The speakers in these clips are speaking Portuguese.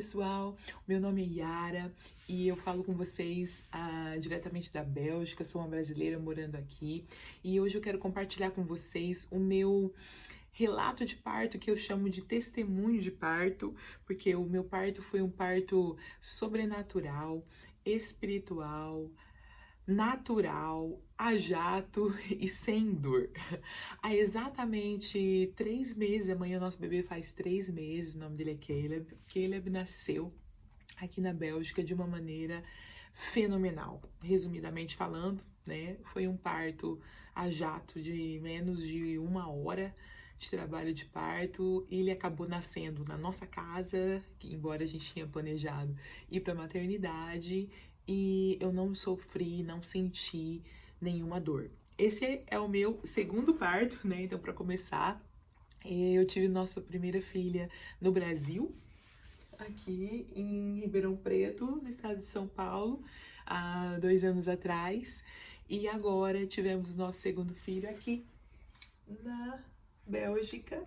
pessoal, meu nome é Yara e eu falo com vocês diretamente da Bélgica, sou uma brasileira morando aqui e hoje eu quero compartilhar com vocês o meu relato de parto, que eu chamo de testemunho de parto, porque o meu parto foi um parto sobrenatural, espiritual, natural, a jato e sem dor. Há exatamente 3 meses, amanhã nosso bebê faz 3 meses, o nome dele é Caleb. Caleb nasceu aqui na Bélgica de uma maneira fenomenal. Resumidamente falando, né, foi um parto a jato de menos de 1 hora de trabalho de parto e ele acabou nascendo na nossa casa, que embora a gente tinha planejado ir para a maternidade, e eu não sofri, não senti nenhuma dor. Esse é o meu segundo parto, né? Então, para começar, eu tive nossa primeira filha no Brasil, aqui em Ribeirão Preto, no estado de São Paulo, há 2 anos atrás. E agora tivemos nosso segundo filho aqui na Bélgica,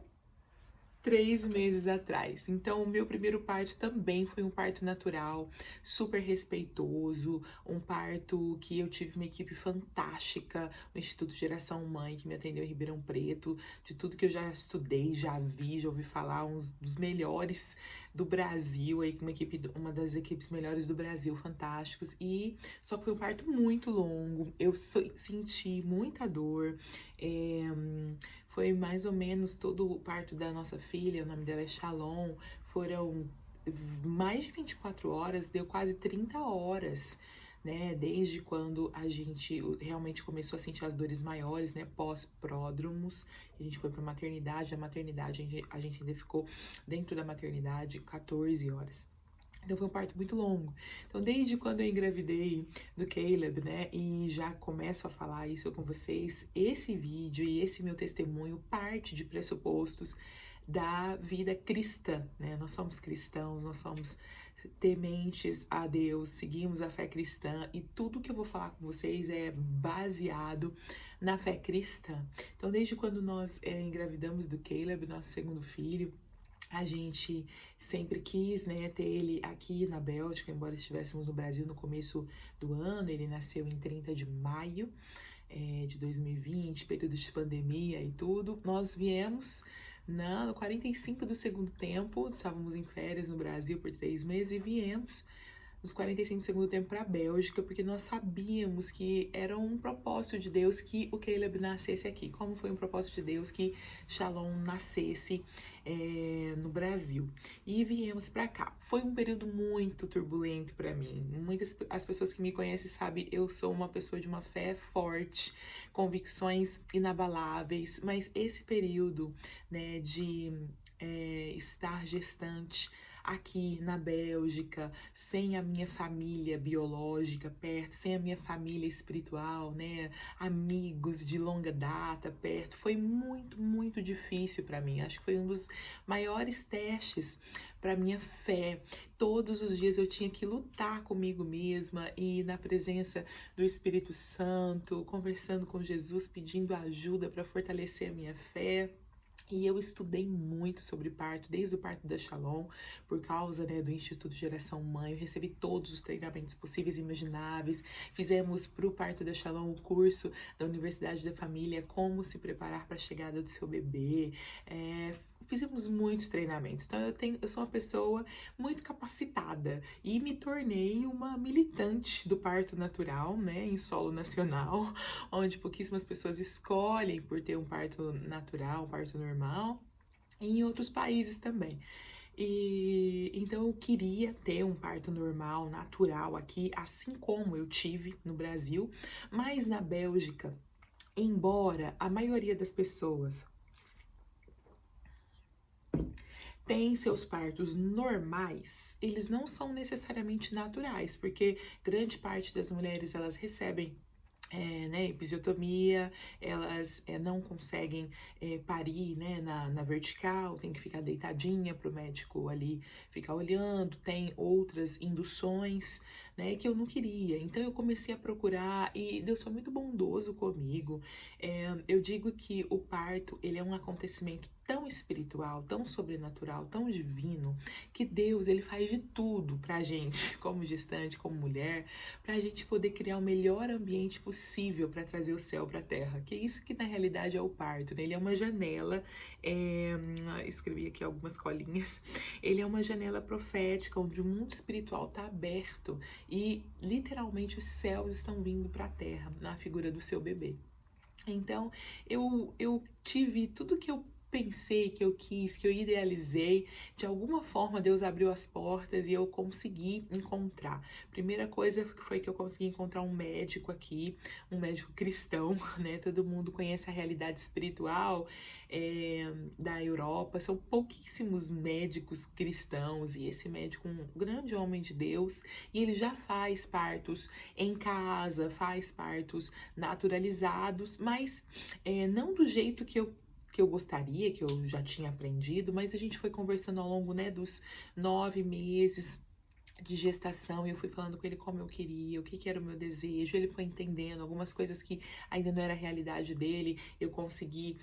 3 meses atrás. Então, o meu primeiro parto também foi um parto natural, super respeitoso, um parto que eu tive uma equipe fantástica, o Instituto Geração Mãe, que me atendeu em Ribeirão Preto, de tudo que eu já estudei, já vi, já ouvi falar, uns dos melhores do Brasil, aí, com uma das equipes melhores do Brasil, fantásticos, e só que foi um parto muito longo, eu senti muita dor, foi mais ou menos todo o parto da nossa filha, o nome dela é Shalom, foram mais de 24 horas, deu quase 30 horas, né? Desde quando a gente realmente começou a sentir as dores maiores, né? Pós-pródromos, a gente foi para maternidade, a maternidade a gente ainda ficou dentro da maternidade 14 horas. Então foi um parto muito longo. Então desde quando eu engravidei do Caleb, né, e já começo a falar isso com vocês, esse vídeo e esse meu testemunho parte de pressupostos da vida cristã, né? Nós somos cristãos, nós somos tementes a Deus, seguimos a fé cristã e tudo que eu vou falar com vocês é baseado na fé cristã. Então desde quando nós engravidamos do Caleb, nosso segundo filho, a gente sempre quis, né, ter ele aqui na Bélgica, embora estivéssemos no Brasil no começo do ano. Ele nasceu em 30 de maio de 2020, período de pandemia e tudo. Nós viemos no 45 do segundo tempo, estávamos em férias no Brasil por 3 meses e viemos nos 45 do segundo tempo para a Bélgica, porque nós sabíamos que era um propósito de Deus que o Caleb nascesse aqui, como foi um propósito de Deus que Shalom nascesse no Brasil. E viemos para cá. Foi um período muito turbulento para mim. As pessoas que me conhecem sabem, eu sou uma pessoa de uma fé forte, convicções inabaláveis, mas esse período, né, de estar gestante aqui na Bélgica, sem a minha família biológica perto, sem a minha família espiritual, né, amigos de longa data perto, foi muito, muito difícil para mim. Acho que foi um dos maiores testes para minha fé. Todos os dias eu tinha que lutar comigo mesma e na presença do Espírito Santo, conversando com Jesus, pedindo ajuda para fortalecer a minha fé. E eu estudei muito sobre parto, desde o parto da Shalom, por causa, né, do Instituto Geração Mãe. Eu recebi todos os treinamentos possíveis e imagináveis. Fizemos para o parto da Shalom o curso da Universidade da Família, como se preparar para a chegada do seu bebê. Fizemos muitos treinamentos. Então eu sou uma pessoa muito capacitada e me tornei uma militante do parto natural, né, em solo nacional, onde pouquíssimas pessoas escolhem por ter um parto natural, um parto normal, e em outros países também. E então eu queria ter um parto normal, natural aqui, assim como eu tive no Brasil, mas na Bélgica, embora a maioria das pessoas tem seus partos normais, eles não são necessariamente naturais, porque grande parte das mulheres elas recebem né, episiotomia, elas não conseguem parir, né, na vertical, tem que ficar deitadinha para o médico ali ficar olhando, tem outras induções, né, que eu não queria. Então eu comecei a procurar e Deus foi muito bondoso comigo. Eu digo que o parto, ele é um acontecimento tão espiritual, tão sobrenatural, tão divino, que Deus, ele faz de tudo pra gente, como gestante, como mulher, pra gente poder criar o melhor ambiente possível para trazer o céu pra terra. Que é isso que na realidade é o parto, né? Ele é uma janela, escrevi aqui algumas colinhas, ele é uma janela profética onde o mundo espiritual está aberto e literalmente os céus estão vindo para a terra na figura do seu bebê. Então, eu tive tudo que eu pensei, que eu quis, que eu idealizei, de alguma forma Deus abriu as portas e eu consegui encontrar. Primeira coisa foi que eu consegui encontrar um médico aqui, um médico cristão, né? Todo mundo conhece a realidade espiritual da Europa, são pouquíssimos médicos cristãos e esse médico, um grande homem de Deus, e ele já faz partos em casa, faz partos naturalizados, mas não do jeito que eu gostaria, que eu já tinha aprendido, mas a gente foi conversando ao longo, né, dos 9 meses de gestação e eu fui falando com ele como eu queria, o que que era o meu desejo, ele foi entendendo algumas coisas que ainda não era a realidade dele, eu consegui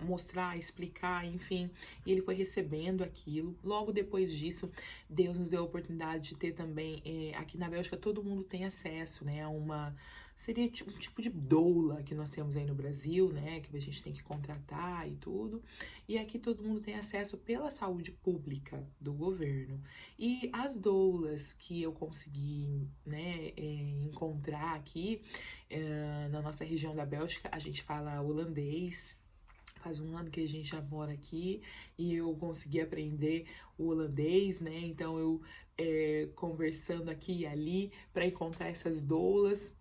mostrar, explicar, enfim, e ele foi recebendo aquilo. Logo depois disso, Deus nos deu a oportunidade de ter também, aqui na Bélgica todo mundo tem acesso, né, a uma seria um tipo de doula que nós temos aí no Brasil, né, que a gente tem que contratar e tudo. E aqui todo mundo tem acesso pela saúde pública do governo. E as doulas que eu consegui, né, encontrar aqui na nossa região da Bélgica, a gente fala holandês. Faz um ano que a gente já mora aqui e eu consegui aprender o holandês, né? Então eu conversando aqui e ali para encontrar essas doulas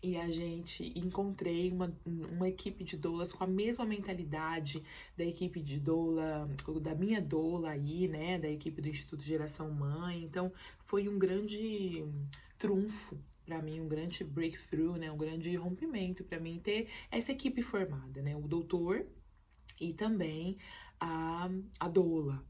e a gente encontrei uma equipe de doulas com a mesma mentalidade da equipe de doula, da minha doula aí, né, da equipe do Instituto Geração Mãe. Então, foi um grande trunfo para mim, um grande breakthrough, né, um grande rompimento para mim ter essa equipe formada, né, o doutor e também a doula,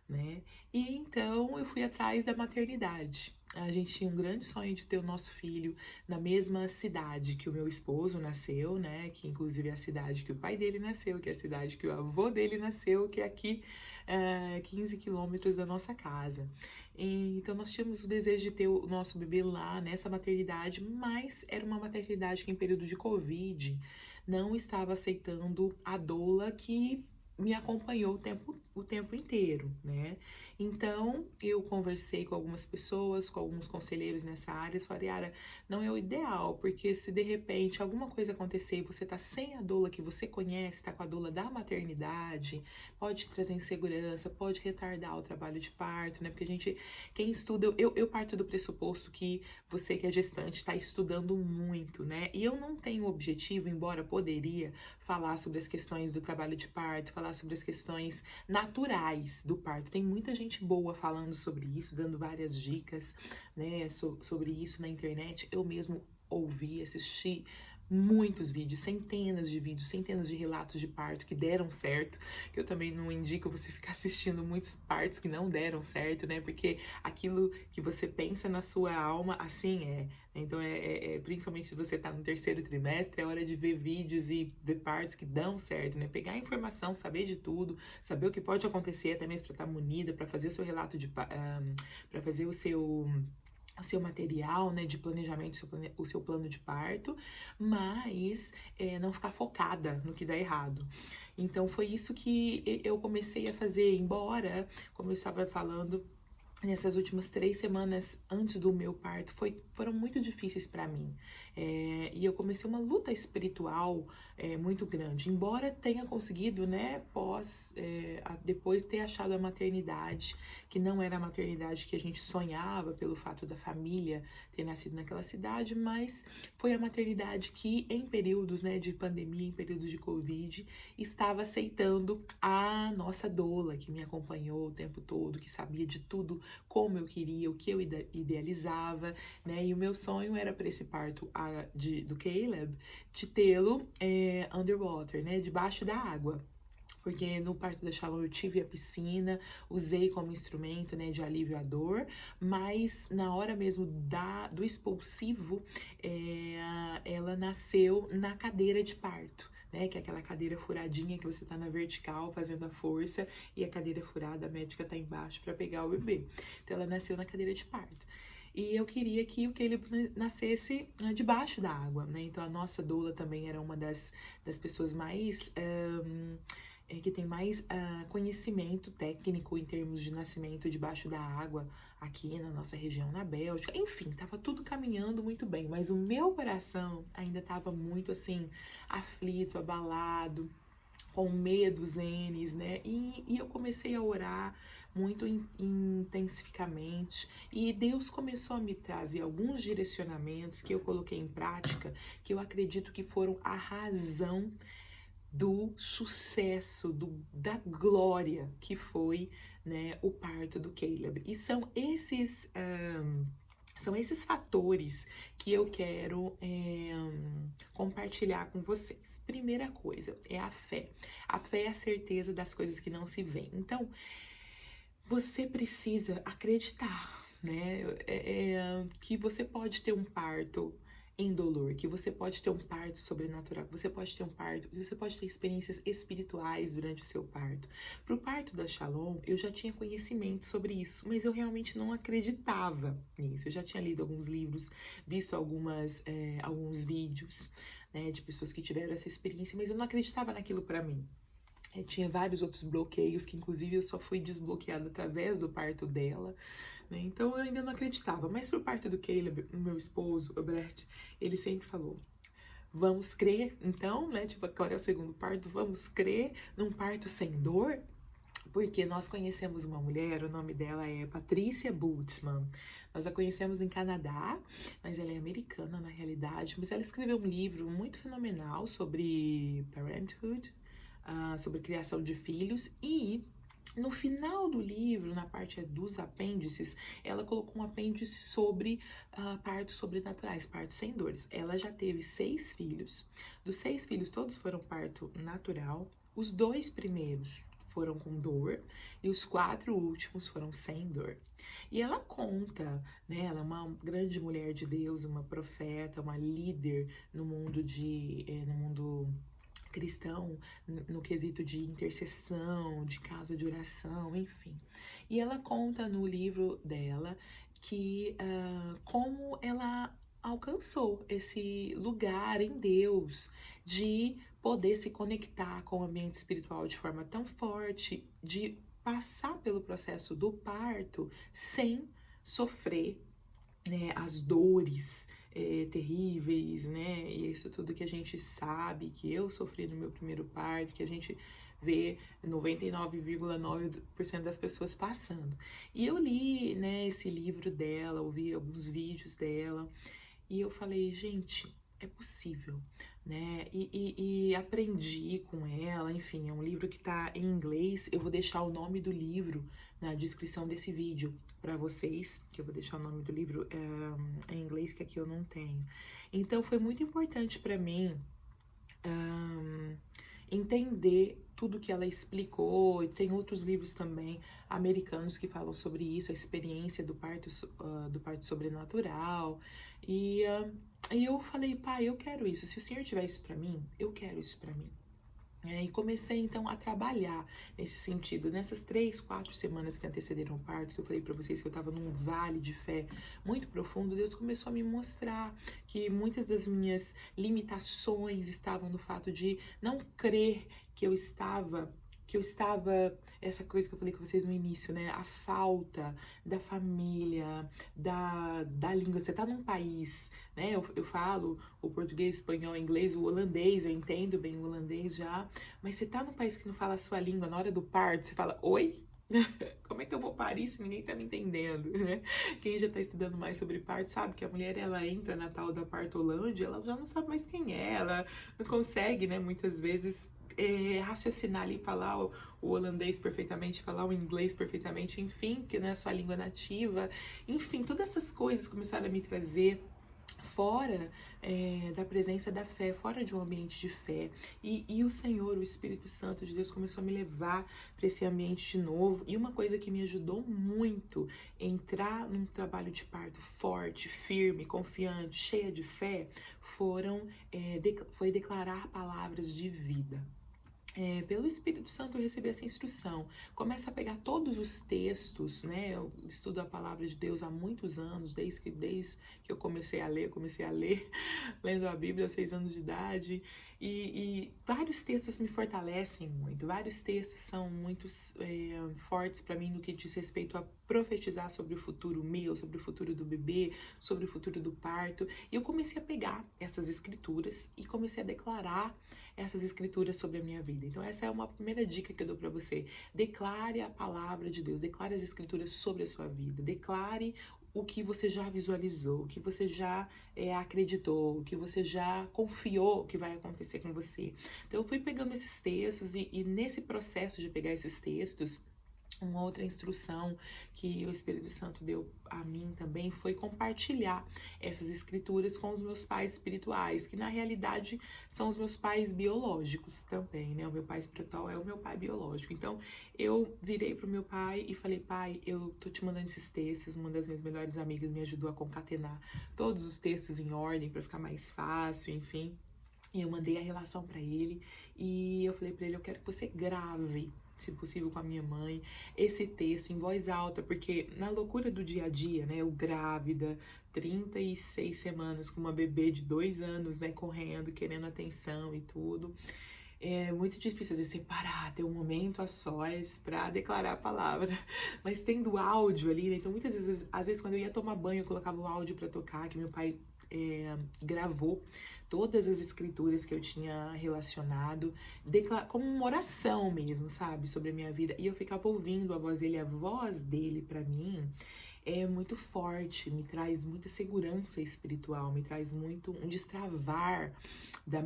né? E então eu fui atrás da maternidade. A gente tinha um grande sonho de ter o nosso filho na mesma cidade que o meu esposo nasceu, né? Que inclusive é a cidade que o pai dele nasceu, que é a cidade que o avô dele nasceu, que é aqui 15 quilômetros da nossa casa. Então nós tínhamos o desejo de ter o nosso bebê lá nessa maternidade, mas era uma maternidade que em período de Covid não estava aceitando a doula que me acompanhou o tempo inteiro, né? Então, eu conversei com algumas pessoas, com alguns conselheiros nessa área, e falei, Ara, não é o ideal, porque se de repente alguma coisa acontecer e você tá sem a doula que você conhece, tá com a doula da maternidade, pode te trazer insegurança, pode retardar o trabalho de parto, né? Porque quem estuda, eu parto do pressuposto que você que é gestante está estudando muito, né? E eu não tenho objetivo, embora poderia falar sobre as questões do trabalho de parto, falar sobre as questões naturais do parto. Tem muita gente boa falando sobre isso, dando várias dicas, né, sobre isso na internet. Eu mesmo ouvi, assisti muitos vídeos, centenas de relatos de parto que deram certo, que eu também não indico você ficar assistindo muitos partos que não deram certo, né? Porque aquilo que você pensa na sua alma, assim é. Então, principalmente se você está no terceiro trimestre, é hora de ver vídeos e ver partos que dão certo, né? Pegar informação, saber de tudo, saber o que pode acontecer, até mesmo para estar munida, para fazer o seu relato para fazer o seu material, né, de planejamento, o seu plano de parto, mas não ficar focada no que dá errado. Então foi isso que eu comecei a fazer, embora, como eu estava falando, nessas últimas 3 semanas antes do meu parto foram muito difíceis para mim. E eu comecei uma luta espiritual muito grande. Embora tenha conseguido, né, depois ter achado a maternidade, que não era a maternidade que a gente sonhava pelo fato da família ter nascido naquela cidade, mas foi a maternidade que em períodos, né, de pandemia, em períodos de Covid, estava aceitando a nossa doula, que me acompanhou o tempo todo, que sabia de tudo como eu queria, o que eu idealizava, né? E o meu sonho era para esse parto do Caleb, de tê-lo underwater, né? Debaixo da água. porque no parto da Shalom eu tive a piscina, usei como instrumento, né, de alívio à dor, mas na hora mesmo do expulsivo, ela nasceu na cadeira de parto. Né, que é aquela cadeira furadinha que você tá na vertical fazendo a força e a cadeira furada, a médica tá embaixo para pegar o bebê. Então ela nasceu na cadeira de parto. E eu queria que o Caleb nascesse debaixo da água, né? Então a nossa doula também era uma das pessoas mais que tem mais conhecimento técnico em termos de nascimento debaixo da água aqui na nossa região, na Bélgica. Enfim, estava tudo caminhando muito bem, mas o meu coração ainda estava muito assim, aflito, abalado, com medos N's, né? E eu comecei a orar muito intensificamente e Deus começou a me trazer alguns direcionamentos que eu coloquei em prática, que eu acredito que foram a razão do sucesso, da glória que foi, né, o parto do Caleb. E são esses fatores que eu quero compartilhar com vocês. Primeira coisa é a fé. A fé é a certeza das coisas que não se veem. Então, você precisa acreditar, né? Que você pode ter um parto indolor, que você pode ter um parto sobrenatural, que você pode ter um parto, que você pode ter experiências espirituais durante o seu parto. Para o parto da Shalom, eu já tinha conhecimento sobre isso, mas eu realmente não acreditava nisso. Eu já tinha lido alguns livros, visto alguns vídeos, né, de pessoas que tiveram essa experiência, mas eu não acreditava naquilo para mim. Tinha vários outros bloqueios que, inclusive, eu só fui desbloqueada através do parto dela, né? Então, eu ainda não acreditava. Mas pro parto do Caleb, o meu esposo, o Brett, ele sempre falou: vamos crer, então, né? Tipo, agora é o segundo parto, vamos crer num parto sem dor? Porque nós conhecemos uma mulher, o nome dela é Patricia Bultmann. Nós a conhecemos em Canadá, mas ela é americana na realidade. Mas ela escreveu um livro muito fenomenal sobre parenthood, sobre criação de filhos, e no final do livro, na parte dos apêndices, ela colocou um apêndice sobre partos sobrenaturais, partos sem dores. Ela já teve 6 filhos. Dos 6 filhos, todos foram parto natural. Os 2 primeiros foram com dor e os 4 últimos foram sem dor. E ela conta, né? Ela é uma grande mulher de Deus, uma profeta, uma líder no mundo cristão, no quesito de intercessão, de casa de oração, enfim. E ela conta no livro dela que como ela alcançou esse lugar em Deus de poder se conectar com o ambiente espiritual de forma tão forte, de passar pelo processo do parto sem sofrer, né, as dores terríveis, né? E isso tudo que a gente sabe, que eu sofri no meu primeiro parto, que a gente vê 99,9% das pessoas passando. E eu li, né, esse livro dela, ouvi alguns vídeos dela, e eu falei, gente, é possível, né? E aprendi com ela, enfim, é um livro que tá em inglês. Eu vou deixar o nome do livro na descrição desse vídeo para vocês, que eu vou deixar o nome do livro em inglês, que aqui eu não tenho. Então foi muito importante para mim entender tudo que ela explicou, e tem outros livros também americanos que falam sobre isso, a experiência do parto sobrenatural, e eu falei, pai, eu quero isso, se o Senhor tiver isso para mim, eu quero isso para mim. E comecei então a trabalhar nesse sentido. Nessas 3, 4 semanas que antecederam o parto, que eu falei para vocês que eu estava num vale de fé muito profundo, Deus começou a me mostrar que muitas das minhas limitações estavam no fato de não crer que eu estava, essa coisa que eu falei com vocês no início, né? A falta da família, da língua. Você tá num país, né? Eu falo o português, o espanhol, o inglês, o holandês, eu entendo bem o holandês já, mas você tá num país que não fala a sua língua, na hora do parto, você fala, oi? Como é que eu vou parir se ninguém tá me entendendo, né? Quem já tá estudando mais sobre parto sabe que a mulher, ela entra na tal da partolândia, ela já não sabe mais quem é, ela não consegue, né, muitas vezes raciocinar ali, falar o holandês perfeitamente, falar o inglês perfeitamente, enfim, que não é a sua língua nativa, enfim, todas essas coisas começaram a me trazer fora da presença da fé, fora de um ambiente de fé. E o Senhor, o Espírito Santo de Deus, começou a me levar para esse ambiente de novo. E uma coisa que me ajudou muito a entrar num trabalho de parto forte, firme, confiante, cheia de fé, foi declarar palavras de vida. Pelo Espírito Santo eu recebi essa instrução. Começa a pegar todos os textos, né? Eu estudo a palavra de Deus há muitos anos, desde que eu comecei a ler, lendo a Bíblia aos 6 anos de idade. E vários textos me fortalecem muito, vários textos são muito fortes para mim no que diz respeito a profetizar sobre o futuro meu, sobre o futuro do bebê, sobre o futuro do parto. E eu comecei a pegar essas escrituras e comecei a declarar essas escrituras sobre a minha vida. Então essa é uma primeira dica que eu dou para você. Declare a palavra de Deus, declare as escrituras sobre a sua vida, declare o que você já visualizou, o que você já acreditou, o que você já confiou que vai acontecer com você. Então eu fui pegando esses textos e nesse processo de pegar esses textos, uma outra instrução que o Espírito Santo deu a mim também foi compartilhar essas escrituras com os meus pais espirituais, que na realidade são os meus pais biológicos também, né? O meu pai espiritual é o meu pai biológico. Então eu virei pro meu pai e falei: pai, eu tô te mandando esses textos. Uma das minhas melhores amigas me ajudou a concatenar todos os textos em ordem para ficar mais fácil, enfim. E eu mandei a relação para ele e eu falei para ele: eu quero que você grave, se possível com a minha mãe, esse texto em voz alta, porque na loucura do dia a dia, né, eu grávida, 36 semanas com uma bebê de 2 anos, né, correndo, querendo atenção e tudo, é muito difícil às vezes separar, ter um momento a sós para declarar a palavra, mas tendo áudio ali, né, então muitas vezes, às vezes quando eu ia tomar banho, eu colocava o áudio para tocar, que meu pai gravou todas as escrituras que eu tinha relacionado, como uma oração mesmo, sabe, sobre a minha vida, e eu ficava ouvindo a voz dele para mim é muito forte, me traz muita segurança espiritual, me traz muito um destravar da,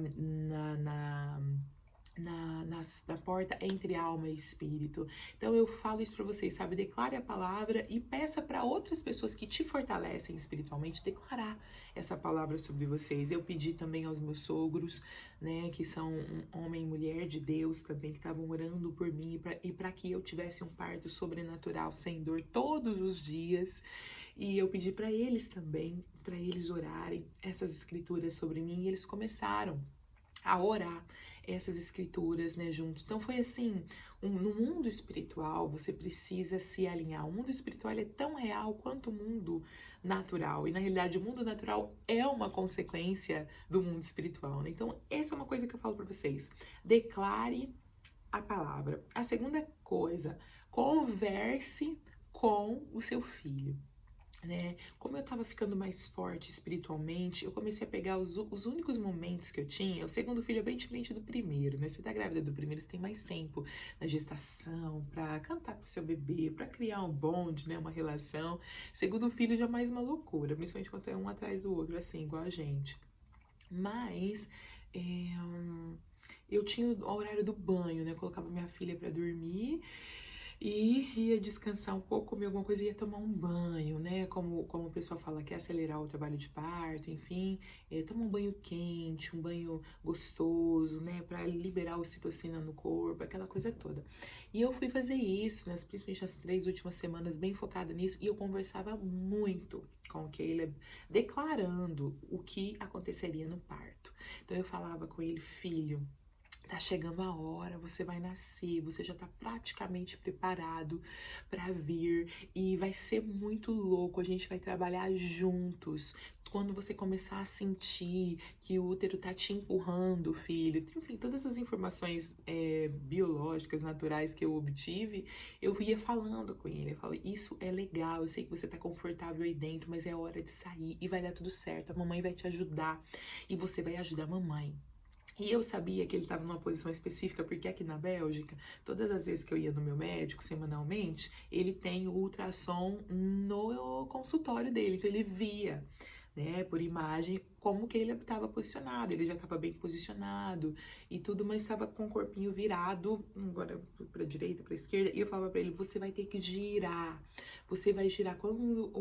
na porta entre alma e espírito. Então eu falo isso para vocês, sabe? Declare a palavra e peça para outras pessoas que te fortalecem espiritualmente declarar essa palavra sobre vocês. Eu pedi também aos meus sogros, né, que são um homem e mulher de Deus também, que estavam orando por mim e para que eu tivesse um parto sobrenatural sem dor todos os dias. E eu pedi para eles também, para eles orarem essas escrituras sobre mim, e eles começaram a orar essas escrituras, né, juntos. Então foi assim, no mundo espiritual você precisa se alinhar. O mundo espiritual é tão real quanto o mundo natural. E na realidade o mundo natural é uma consequência do mundo espiritual, né? Então essa é uma coisa que eu falo para vocês. Declare a palavra. A segunda coisa, converse com o seu filho. Né? Como eu tava ficando mais forte espiritualmente, eu comecei a pegar os únicos momentos que eu tinha. O segundo filho é bem diferente do primeiro, né? Você tá grávida do primeiro, você tem mais tempo na gestação pra cantar pro seu bebê, pra criar um bond, né? Uma relação. O segundo filho já é mais uma loucura, principalmente quando é um atrás do outro, assim, igual a gente. Mas eu tinha o horário do banho, né? Eu colocava minha filha pra dormir e ia descansar um pouco, comer alguma coisa e ia tomar um banho, né? Como o pessoal fala, quer acelerar o trabalho de parto, enfim, tomar um banho quente, um banho gostoso, né? Pra liberar a ocitocina no corpo, aquela coisa toda. E eu fui fazer isso, né? Principalmente nas 3 últimas semanas, bem focada nisso, e eu conversava muito com o Caleb, declarando o que aconteceria no parto. Então eu falava com ele: filho, tá chegando a hora, você vai nascer, você já tá praticamente preparado para vir e vai ser muito louco, a gente vai trabalhar juntos. Quando você começar a sentir que o útero tá te empurrando, filho, enfim, todas as informações biológicas, naturais que eu obtive, eu ia falando com ele. Eu falo: isso é legal, eu sei que você tá confortável aí dentro, mas é hora de sair e vai dar tudo certo. A mamãe vai te ajudar e você vai ajudar a mamãe. E eu sabia que ele estava numa posição específica, porque aqui na Bélgica, todas as vezes que eu ia no meu médico, semanalmente, ele tem o ultrassom no consultório dele. Então ele via, né, por imagem, como que ele estava posicionado. Ele já estava bem posicionado e tudo, mas estava com o corpinho virado, agora para a direita, para a esquerda. E eu falava para ele: você vai ter que girar. Você vai girar quando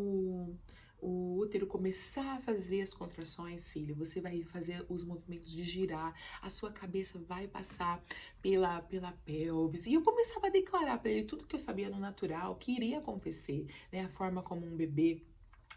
o útero começar a fazer as contrações, filho, você vai fazer os movimentos de girar, a sua cabeça vai passar pela pelvis. E eu começava a declarar para ele tudo que eu sabia no natural, que iria acontecer, né? A forma como um bebê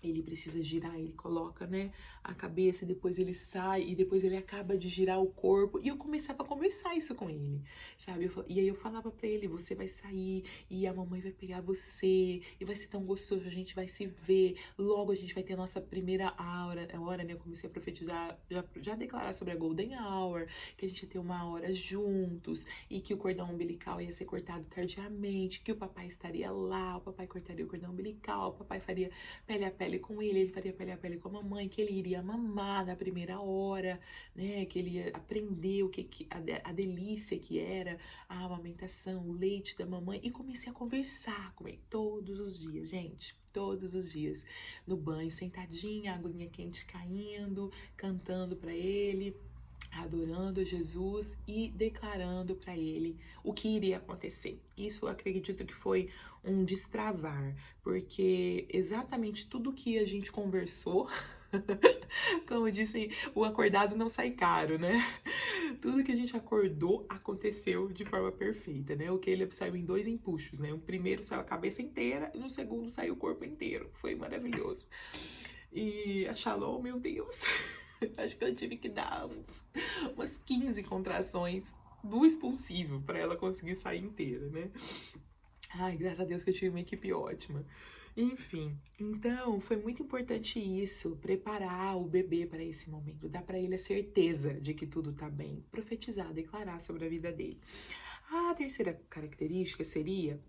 ele precisa girar, ele coloca, né, a cabeça, e depois ele sai, e depois ele acaba de girar o corpo. E eu começava a conversar isso com ele, sabe? E aí eu falava pra ele, você vai sair, e a mamãe vai pegar você, e vai ser tão gostoso, a gente vai se ver, logo a gente vai ter a nossa primeira hora, né? Eu comecei a profetizar, já declarar sobre a Golden Hour, que a gente ia ter uma hora juntos, e que o cordão umbilical ia ser cortado tardiamente, que o papai estaria lá, o papai cortaria o cordão umbilical, o papai faria pele a pele com ele, ele faria pele a pele com a mamãe, que ele iria mamar na primeira hora, né? Que ele ia aprender a delícia que era a amamentação, o leite da mamãe. E comecei a conversar com ele todos os dias, gente. Todos os dias, no banho, sentadinha, a aguinha quente caindo, cantando para ele, adorando a Jesus e declarando para ele o que iria acontecer. Isso eu acredito que foi um destravar, porque exatamente tudo que a gente conversou, como disse, o acordado não sai caro, né? Tudo que a gente acordou aconteceu de forma perfeita, né? O Caleb saiu em 2 empuxos, né? O primeiro saiu a cabeça inteira e no segundo saiu o corpo inteiro. Foi maravilhoso. E a Shalom, meu Deus, acho que eu tive que dar umas 15 contrações do expulsivo para ela conseguir sair inteira, né? Ai, graças a Deus que eu tive uma equipe ótima. Enfim, então foi muito importante isso, preparar o bebê para esse momento, dar para ele a certeza de que tudo tá bem, profetizar, declarar sobre a vida dele. A terceira característica seria,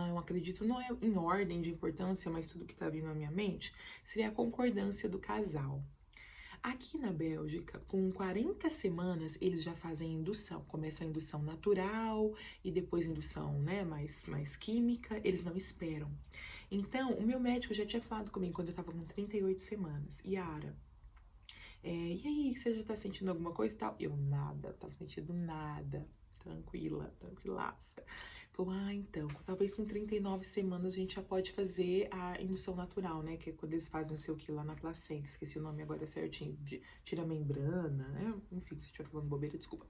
eu acredito, não é em ordem de importância, mas tudo que tá vindo na minha mente, seria a concordância do casal. Aqui na Bélgica, com 40 semanas, eles já fazem indução. Começa a indução natural e depois indução, né, mais química. Eles não esperam. Então, o meu médico já tinha falado comigo quando eu tava com 38 semanas. Yara, e aí, você já tá sentindo alguma coisa e tal? Eu, nada, tava sentindo nada. Tranquila, tranquilaça. Falou, então, talvez com 39 semanas a gente já pode fazer a indução natural, né? Que é quando eles fazem o seu que lá na placenta. Esqueci o nome agora certinho, de tira a membrana, né? Enfim, se eu estiver falando bobeira, desculpa.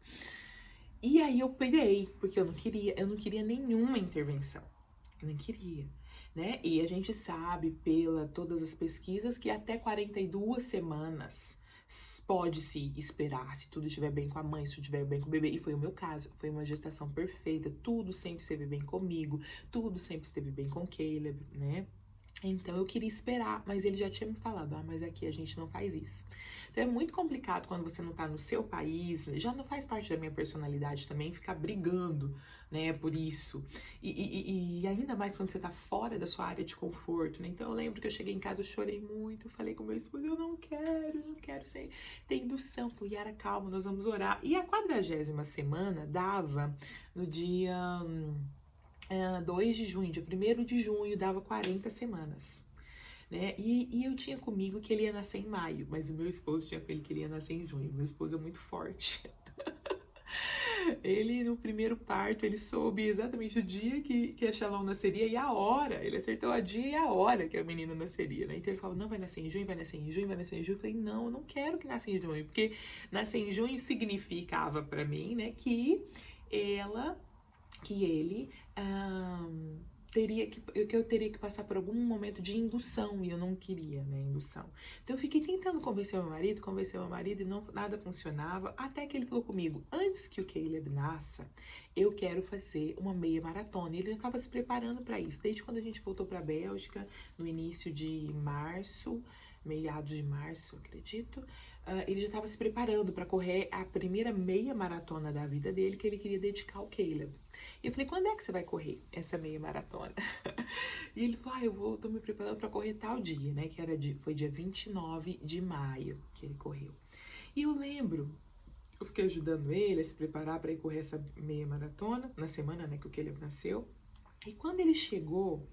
E aí eu pirei, porque eu não queria nenhuma intervenção. Eu não queria, né? E a gente sabe, pela todas as pesquisas, que até 42 semanas pode-se esperar, se tudo estiver bem com a mãe, se tudo estiver bem com o bebê. E foi o meu caso, foi uma gestação perfeita, tudo sempre esteve bem comigo, tudo sempre esteve bem com o Caleb, né? Então eu queria esperar, mas ele já tinha me falado, mas aqui a gente não faz isso. Então é muito complicado quando você não tá no seu país, já não faz parte da minha personalidade também ficar brigando, né, por isso. E ainda mais quando você tá fora da sua área de conforto, né? Então eu lembro que eu cheguei em casa, eu chorei muito, falei com meu esposo, eu não quero ter indução. Falei, Yara, calma, nós vamos orar. E a 40ª semana dava no dia 2 de junho, dia 1º de junho, dava 40 semanas. Né? E eu tinha comigo que ele ia nascer em maio, mas o meu esposo tinha com ele que ele ia nascer em junho. Meu esposo é muito forte. Ele, no primeiro parto, ele soube exatamente o dia que a Shalom nasceria e a hora. Ele acertou a dia e a hora que a menina nasceria, né? Então ele falou, não, vai nascer em junho, vai nascer em junho, vai nascer em junho. Eu falei, não, eu não quero que nasça em junho, porque nascer em junho significava pra mim, né, que ele eu teria que passar por algum momento de indução e eu não queria, né, indução. Então eu fiquei tentando convencer meu marido e nada funcionava, até que ele falou comigo, antes que o Caleb nasça, eu quero fazer uma meia maratona. E ele já estava se preparando para isso, desde quando a gente voltou para a Bélgica, no início de março, meados de março, acredito, ele já estava se preparando para correr a primeira meia maratona da vida dele, que ele queria dedicar ao Caleb. E eu falei, quando é que você vai correr essa meia maratona? E ele falou, tô me preparando para correr tal dia, né? Foi dia 29 de maio que ele correu. E eu lembro, eu fiquei ajudando ele a se preparar para ir correr essa meia maratona, na semana, né, que o Caleb nasceu. E quando ele chegou,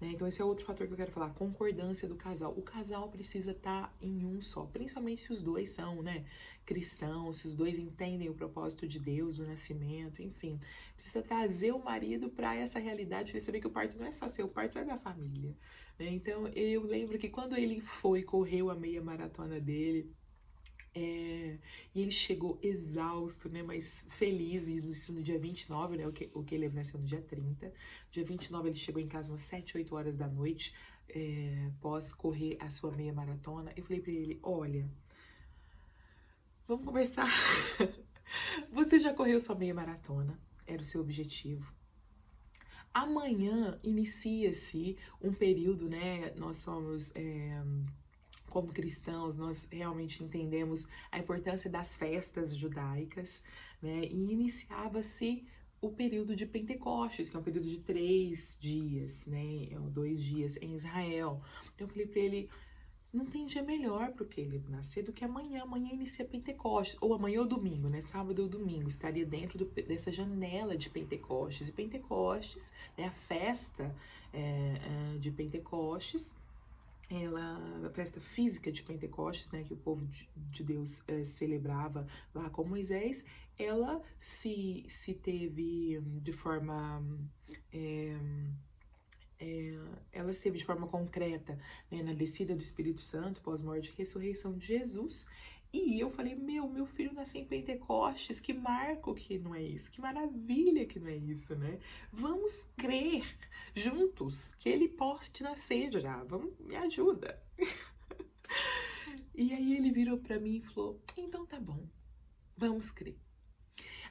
né? Então esse é outro fator que eu quero falar, concordância do casal. O casal precisa estar em um só, principalmente se os dois são, né, cristãos, se os dois entendem o propósito de Deus, o nascimento, enfim. Precisa trazer o marido para essa realidade, perceber que o parto não é só seu, o parto é da família, né? Então eu lembro que quando ele correu a meia maratona dele, e ele chegou exausto, né, mas feliz, isso no dia 29, né, o que ele nasceu no dia 30. Dia 29 ele chegou em casa umas 7, 8 horas da noite, pós correr a sua meia maratona. Eu falei pra ele, olha, vamos conversar. Você já correu sua meia maratona, era o seu objetivo. Amanhã inicia-se um período, né, nós somos... como cristãos, nós realmente entendemos a importância das festas judaicas, né? E iniciava-se o período de Pentecostes, que é um período de 3 dias, né? 2 dias em Israel. Eu falei para ele, não tem dia melhor para ele nascer do que amanhã. Amanhã inicia Pentecostes, ou amanhã ou domingo, né? Sábado ou domingo, estaria dentro dessa janela de Pentecostes. E Pentecostes, né? A festa de Pentecostes, a festa física de Pentecostes, né, que o povo de Deus celebrava lá com Moisés, ela se teve de forma ela esteve de forma concreta, né, na descida do Espírito Santo, pós-morte e ressurreição de Jesus. E eu falei, meu filho nasceu em Pentecostes, que marco que não é isso, que maravilha que não é isso, né? Vamos crer juntos que ele pode nascer já, vamos, me ajuda. E aí ele virou para mim e falou, então tá bom, vamos crer.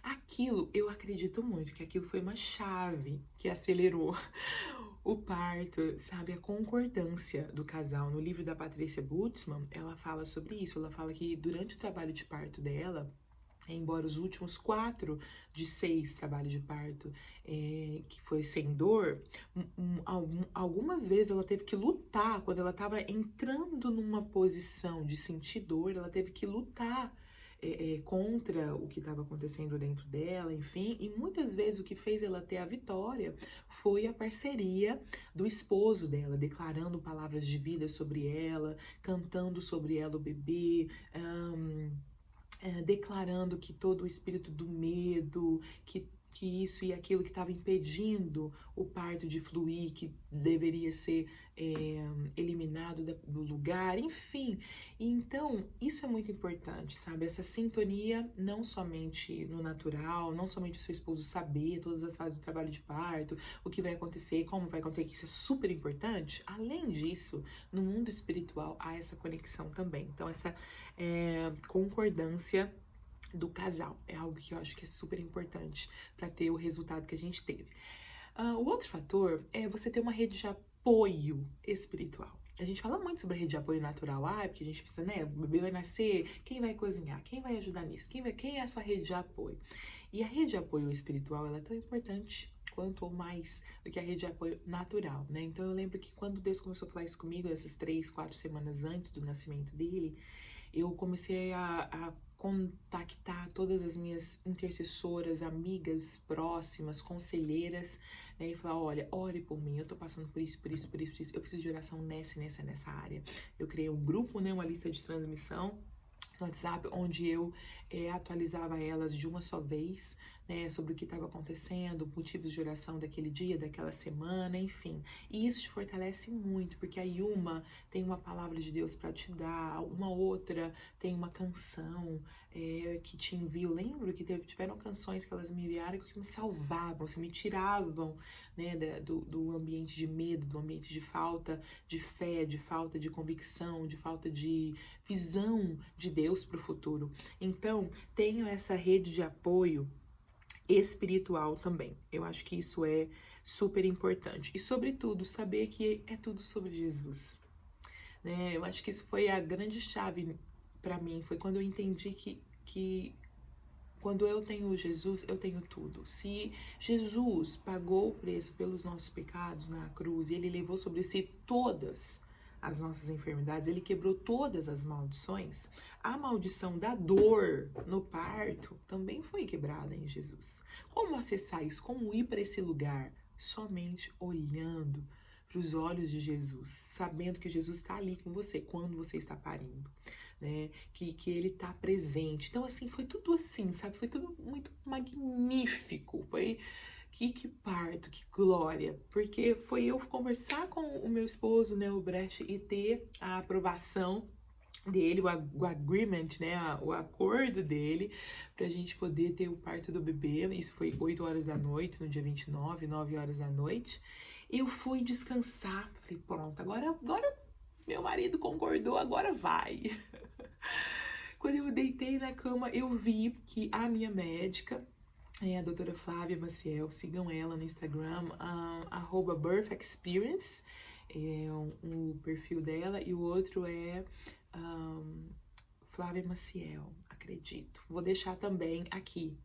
Aquilo, eu acredito muito que aquilo foi uma chave que acelerou o parto, sabe, a concordância do casal. No livro da Patrícia Butzmann, ela fala sobre isso. Ela fala que durante o trabalho de parto dela, embora os últimos 4 de 6 trabalhos de parto que foi sem dor, algumas vezes ela teve que lutar, quando ela estava entrando numa posição de sentir dor, ela teve que lutar contra o que estava acontecendo dentro dela, enfim, e muitas vezes o que fez ela ter a vitória foi a parceria do esposo dela, declarando palavras de vida sobre ela, cantando sobre ela o bebê, declarando que todo o espírito do medo, que isso e aquilo que estava impedindo o parto de fluir, que deveria ser eliminado do lugar, enfim. Então, isso é muito importante, sabe? Essa sintonia, não somente no natural, não somente o seu esposo saber todas as fases do trabalho de parto, o que vai acontecer, como vai acontecer, que isso é super importante. Além disso, no mundo espiritual há essa conexão também. Então, essa concordância do casal é algo que eu acho que é super importante para ter o resultado que a gente teve. O outro fator é você ter uma rede de apoio espiritual. A gente fala muito sobre a rede de apoio natural, porque a gente precisa, né, o bebê vai nascer, quem vai cozinhar, quem vai ajudar nisso, quem é a sua rede de apoio? E a rede de apoio espiritual, ela é tão importante quanto ou mais do que a rede de apoio natural, né? Então eu lembro que quando Deus começou a falar isso comigo, essas 3, 4 semanas antes do nascimento dele, eu comecei a contactar todas as minhas intercessoras, amigas próximas, conselheiras, né, e falar, olha, ore por mim, eu tô passando por isso, eu preciso de oração nessa área. Eu criei um grupo, né, uma lista de transmissão no WhatsApp, onde eu atualizava elas de uma só vez, né, sobre o que estava acontecendo, motivos de oração daquele dia, daquela semana, enfim. E isso te fortalece muito, porque aí uma tem uma palavra de Deus para te dar, uma outra tem uma canção que te envia. Eu lembro que tiveram canções que elas me enviaram que me salvavam, assim, me tiravam, né, do ambiente de medo, do ambiente de falta de fé, de falta de convicção, de falta de visão de Deus para o futuro. Então, tenho essa rede de apoio espiritual também. Eu acho que isso é super importante. E, sobretudo, saber que é tudo sobre Jesus, né? Eu acho que isso foi a grande chave para mim. Foi quando eu entendi que quando eu tenho Jesus, eu tenho tudo. Se Jesus pagou o preço pelos nossos pecados na cruz e ele levou sobre si todas as nossas enfermidades, ele quebrou todas as maldições, a maldição da dor no parto também foi quebrada em Jesus. Como acessar isso? Como ir para esse lugar? Somente olhando para os olhos de Jesus, sabendo que Jesus está ali com você quando você está parindo, né? Que ele está presente. Então, assim, foi tudo assim, sabe? Foi tudo muito magnífico. Foi que parto, que glória, porque foi eu conversar com o meu esposo, né, o Brecht, e ter a aprovação dele, o agreement, né, o acordo dele, pra gente poder ter o parto do bebê. Isso foi 8 horas da noite, no dia 29, 9 horas da noite. Eu fui descansar, falei, pronto, agora meu marido concordou, agora vai. Quando eu deitei na cama, eu vi que a minha médica, a doutora Flávia Maciel, sigam ela no Instagram, @birthexperience, é um perfil dela, e o outro é Flávia Maciel, acredito. Vou deixar também aqui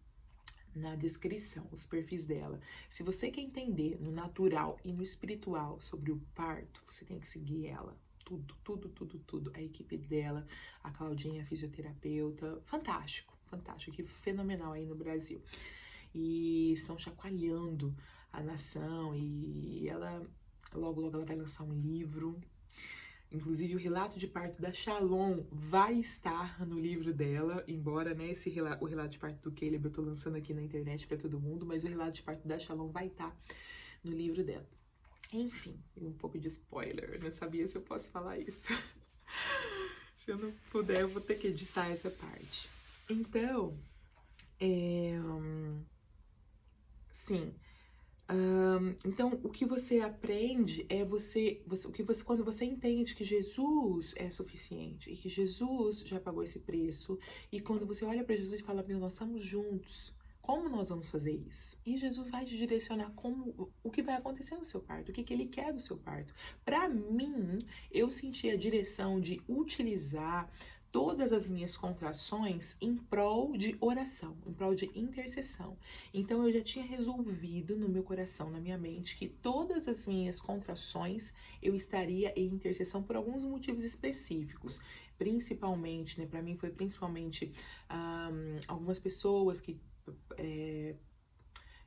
na descrição os perfis dela. Se você quer entender no natural e no espiritual sobre o parto, você tem que seguir ela. Tudo, tudo, tudo, tudo. A equipe dela, a Claudinha, a fisioterapeuta, fantástico, fantástico, equipe fenomenal aí no Brasil. E estão chacoalhando a nação, e ela, logo, logo ela vai lançar um livro. Inclusive, o relato de parto da Shalom vai estar no livro dela, embora, né, o relato de parto do Caleb eu tô lançando aqui na internet para todo mundo, mas o relato de parto da Shalom vai estar no livro dela. Enfim, um pouco de spoiler, eu não sabia se eu posso falar isso. Se eu não puder, eu vou ter que editar essa parte. Então, sim. Então, o que você aprende é quando você entende que Jesus é suficiente e que Jesus já pagou esse preço, e quando você olha para Jesus e fala, meu, nós estamos juntos, como nós vamos fazer isso? E Jesus vai te direcionar o que vai acontecer no seu parto, o que ele quer do seu parto. Para mim, eu senti a direção de utilizar todas as minhas contrações em prol de oração, em prol de intercessão. Então eu já tinha resolvido no meu coração, na minha mente, que todas as minhas contrações eu estaria em intercessão por alguns motivos específicos. Principalmente, né, para mim foi principalmente algumas pessoas que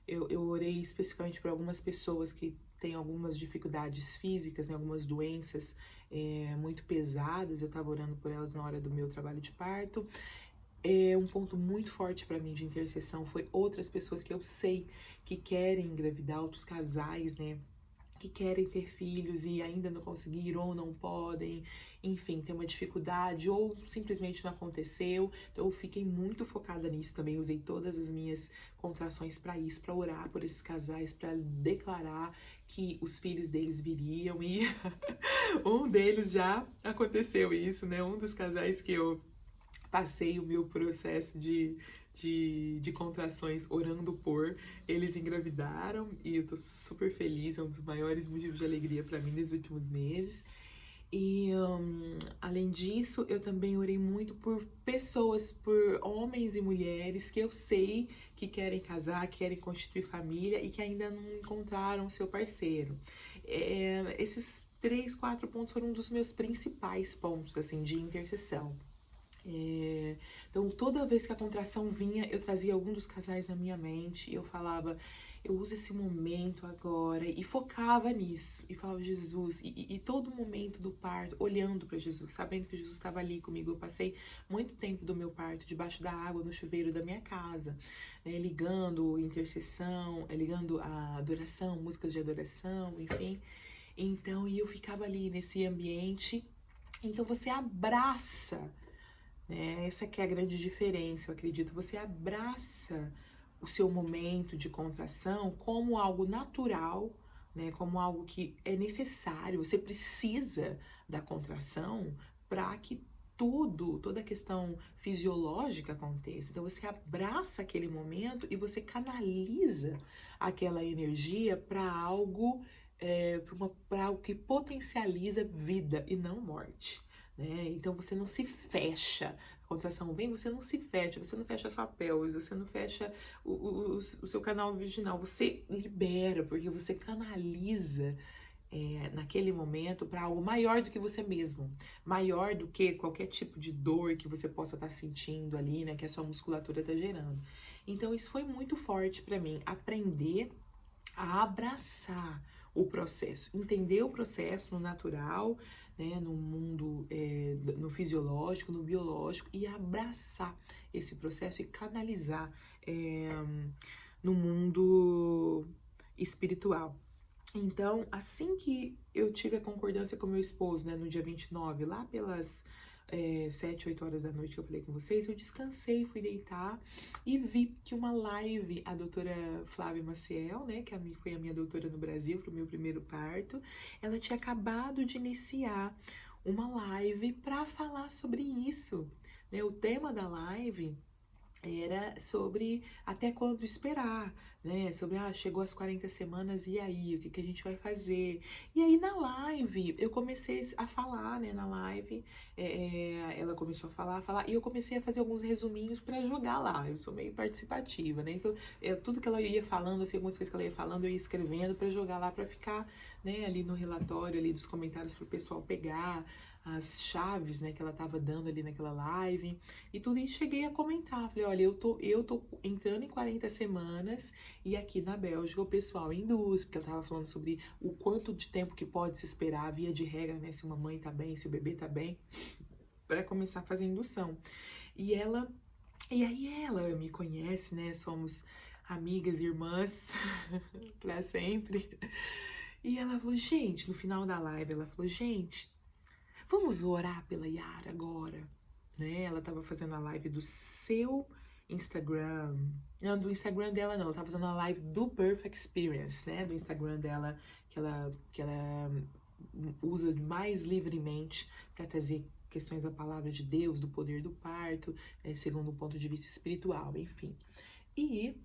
eu orei especificamente por algumas pessoas que têm algumas dificuldades físicas, né, algumas doenças muito pesadas. Eu estava orando por elas na hora do meu trabalho de parto. Um ponto muito forte para mim de intercessão foi outras pessoas que eu sei que querem engravidar, outros casais, né, que querem ter filhos e ainda não conseguiram ou não podem, enfim, tem uma dificuldade ou simplesmente não aconteceu. Então eu fiquei muito focada nisso também, usei todas as minhas contrações para isso, para orar por esses casais, para declarar que os filhos deles viriam, e um deles já aconteceu isso, né? Um dos casais que eu passei o meu processo de contrações orando por, eles engravidaram, e eu tô super feliz, é um dos maiores motivos de alegria para mim nos últimos meses. E além disso, eu também orei muito por pessoas, por homens e mulheres que eu sei que querem casar, querem constituir família e que ainda não encontraram seu parceiro. Esses 3, 4 pontos foram um dos meus principais pontos, assim, de intercessão. Então, toda vez que a contração vinha, eu trazia algum dos casais na minha mente e eu falava, eu uso esse momento agora, e focava nisso, e falava Jesus, e todo momento do parto, olhando para Jesus, sabendo que Jesus estava ali comigo. Eu passei muito tempo do meu parto debaixo da água, no chuveiro da minha casa, né, ligando intercessão, ligando a adoração, músicas de adoração, enfim. Então, e eu ficava ali nesse ambiente. Então, você abraça, né? Essa que é a grande diferença, eu acredito. Você abraça o seu momento de contração como algo natural, né? Como algo que é necessário. Você precisa da contração para que toda a questão fisiológica aconteça. Então você abraça aquele momento e você canaliza aquela energia para algo, para algo que potencializa vida e não morte. Né? Então você não se fecha. A contração vem, você não se fecha, você não fecha a sua pelvis, você não fecha o seu canal vaginal, você libera, porque você canaliza naquele momento para algo maior do que você mesmo, maior do que qualquer tipo de dor que você possa estar sentindo ali, né, que a sua musculatura está gerando. Então isso foi muito forte para mim, aprender a abraçar o processo, entender o processo no natural, né, no mundo, no fisiológico, no biológico, e abraçar esse processo e canalizar no mundo espiritual. Então, assim que eu tive a concordância com meu esposo, né, no dia 29, lá pelas 7, 8 horas da noite que eu falei com vocês, eu descansei, fui deitar e vi que uma live, a doutora Flávia Maciel, né, que foi a minha doutora no Brasil, pro meu primeiro parto, ela tinha acabado de iniciar uma live para falar sobre isso, né, o tema da live era sobre até quando esperar, né? Sobre, chegou as 40 semanas, e aí? O que a gente vai fazer? E aí, na live, eu comecei a falar, né? Na live, ela começou a falar, e eu comecei a fazer alguns resuminhos para jogar lá. Eu sou meio participativa, né? Então, tudo que ela ia falando, assim, algumas coisas que ela ia falando, eu ia escrevendo para jogar lá, para ficar, né, ali no relatório, ali dos comentários, para o pessoal pegar as chaves, né, que ela estava dando ali naquela live e tudo, e cheguei a comentar, falei, olha, eu tô entrando em 40 semanas e aqui na Bélgica o pessoal induz, porque ela tava falando sobre o quanto de tempo que pode se esperar, via de regra, né, se uma mãe tá bem, se o bebê tá bem, para começar a fazer indução. E ela me conhece, né, somos amigas e irmãs para sempre. E ela falou, gente, no final da live, ela falou, gente, vamos orar pela Yara agora, né? Ela tava fazendo a live do seu Instagram. Não, do Instagram dela não, ela tava fazendo a live do Birth Experience, né? Do Instagram dela, que ela usa mais livremente para trazer questões da palavra de Deus, do poder do parto, segundo um ponto de vista espiritual, enfim. E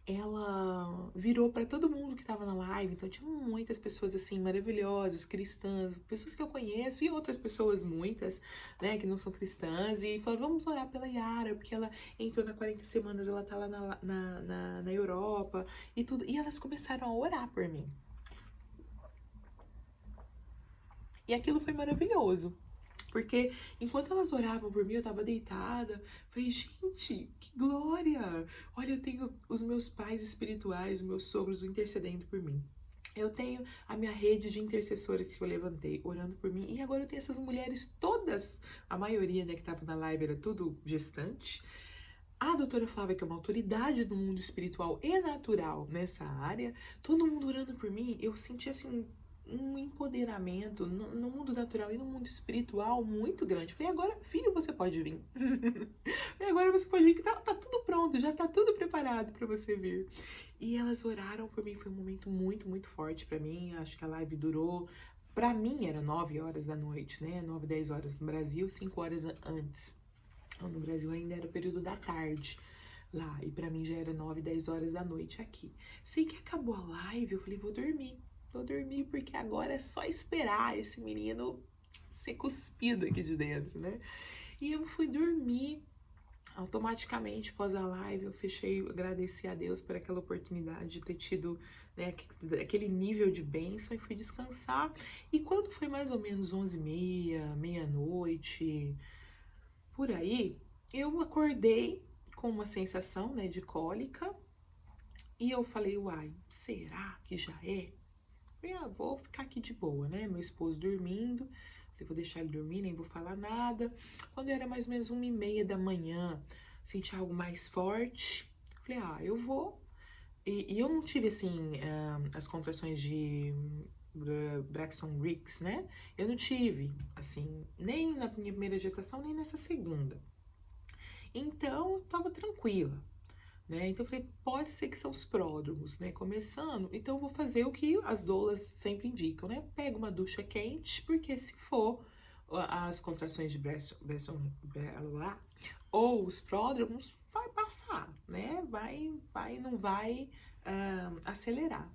ela virou para todo mundo que estava na live, então tinha muitas pessoas assim maravilhosas, cristãs, pessoas que eu conheço e outras pessoas muitas, né, que não são cristãs, e falaram, vamos orar pela Yara, porque ela entrou na 40 semanas, ela tá lá na Europa e tudo, e elas começaram a orar por mim. E aquilo foi maravilhoso. Porque enquanto elas oravam por mim, eu tava deitada. Falei, gente, que glória! Olha, eu tenho os meus pais espirituais, os meus sogros intercedendo por mim. Eu tenho a minha rede de intercessores que eu levantei, orando por mim. E agora eu tenho essas mulheres todas, a maioria, né, que tava na live era tudo gestante. A doutora Flávia, que é uma autoridade do mundo espiritual e natural nessa área, todo mundo orando por mim, eu senti assim um empoderamento no mundo natural e no mundo espiritual muito grande. Falei, agora, filho, você pode vir. Agora você pode vir, que tá tudo pronto, já tá tudo preparado para você vir. E elas oraram por mim, foi um momento muito, muito forte para mim. Acho que a live durou, para mim era 9 horas da noite, né? 9, 10 horas no Brasil, 5 horas antes. No Brasil ainda era o período da tarde lá, e para mim já era 9, 10 horas da noite aqui. Sei que acabou a live, eu falei, vou dormir, porque agora é só esperar esse menino ser cuspido aqui de dentro, né? E eu fui dormir. Automaticamente, após a live, eu fechei, agradeci a Deus por aquela oportunidade de ter tido, né, aquele nível de bênção, e fui descansar. E quando foi mais ou menos 11h30, meia-noite, por aí, eu acordei com uma sensação, né, de cólica, e eu falei, uai, será que já é? Falei, vou ficar aqui de boa, né? Meu esposo dormindo, falei, vou deixar ele dormir, nem vou falar nada. Quando era mais ou menos 1h30 da manhã, senti algo mais forte, falei, eu vou. E eu não tive, assim, as contrações de Braxton Hicks, né? Eu não tive, assim, nem na minha primeira gestação, nem nessa segunda. Então, eu tava tranquila, né? Então, eu falei, pode ser que são os pródromos, né? Começando, então eu vou fazer o que as doulas sempre indicam, né? Pega uma ducha quente, porque se for as contrações de Braxton ou os pródromos, vai passar, né? Não vai acelerar.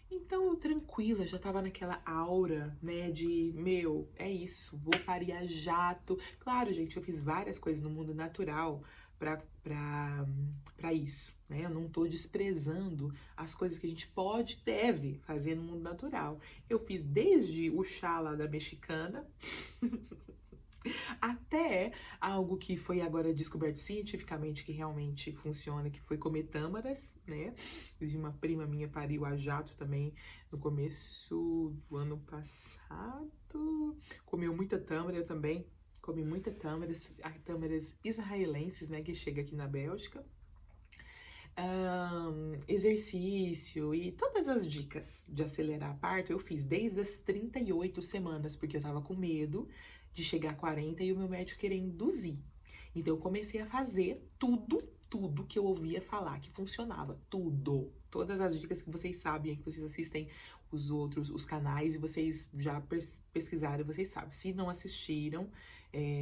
Então, eu tranquila, já tava naquela aura, né, de, é isso, vou parir a jato. Claro, gente, eu fiz várias coisas no mundo natural para isso, né? Eu não tô desprezando as coisas que a gente deve fazer no mundo natural. Eu fiz desde o chá lá da mexicana, Até algo que foi agora descoberto cientificamente que realmente funciona, que foi comer tâmaras, né? De uma prima minha pariu a jato também no começo do ano passado. Comeu muita tâmara, eu também comi muita tâmaras, tâmaras israelenses, né? Que chega aqui na Bélgica. Exercício e todas as dicas de acelerar a parto eu fiz desde as 38 semanas, porque eu tava com medo de chegar a 40 e o meu médico querer induzir. Então eu comecei a fazer tudo que eu ouvia falar que funcionava, tudo. Todas as dicas que vocês sabem, que vocês assistem os canais e vocês já pesquisaram, vocês sabem. Se não assistiram,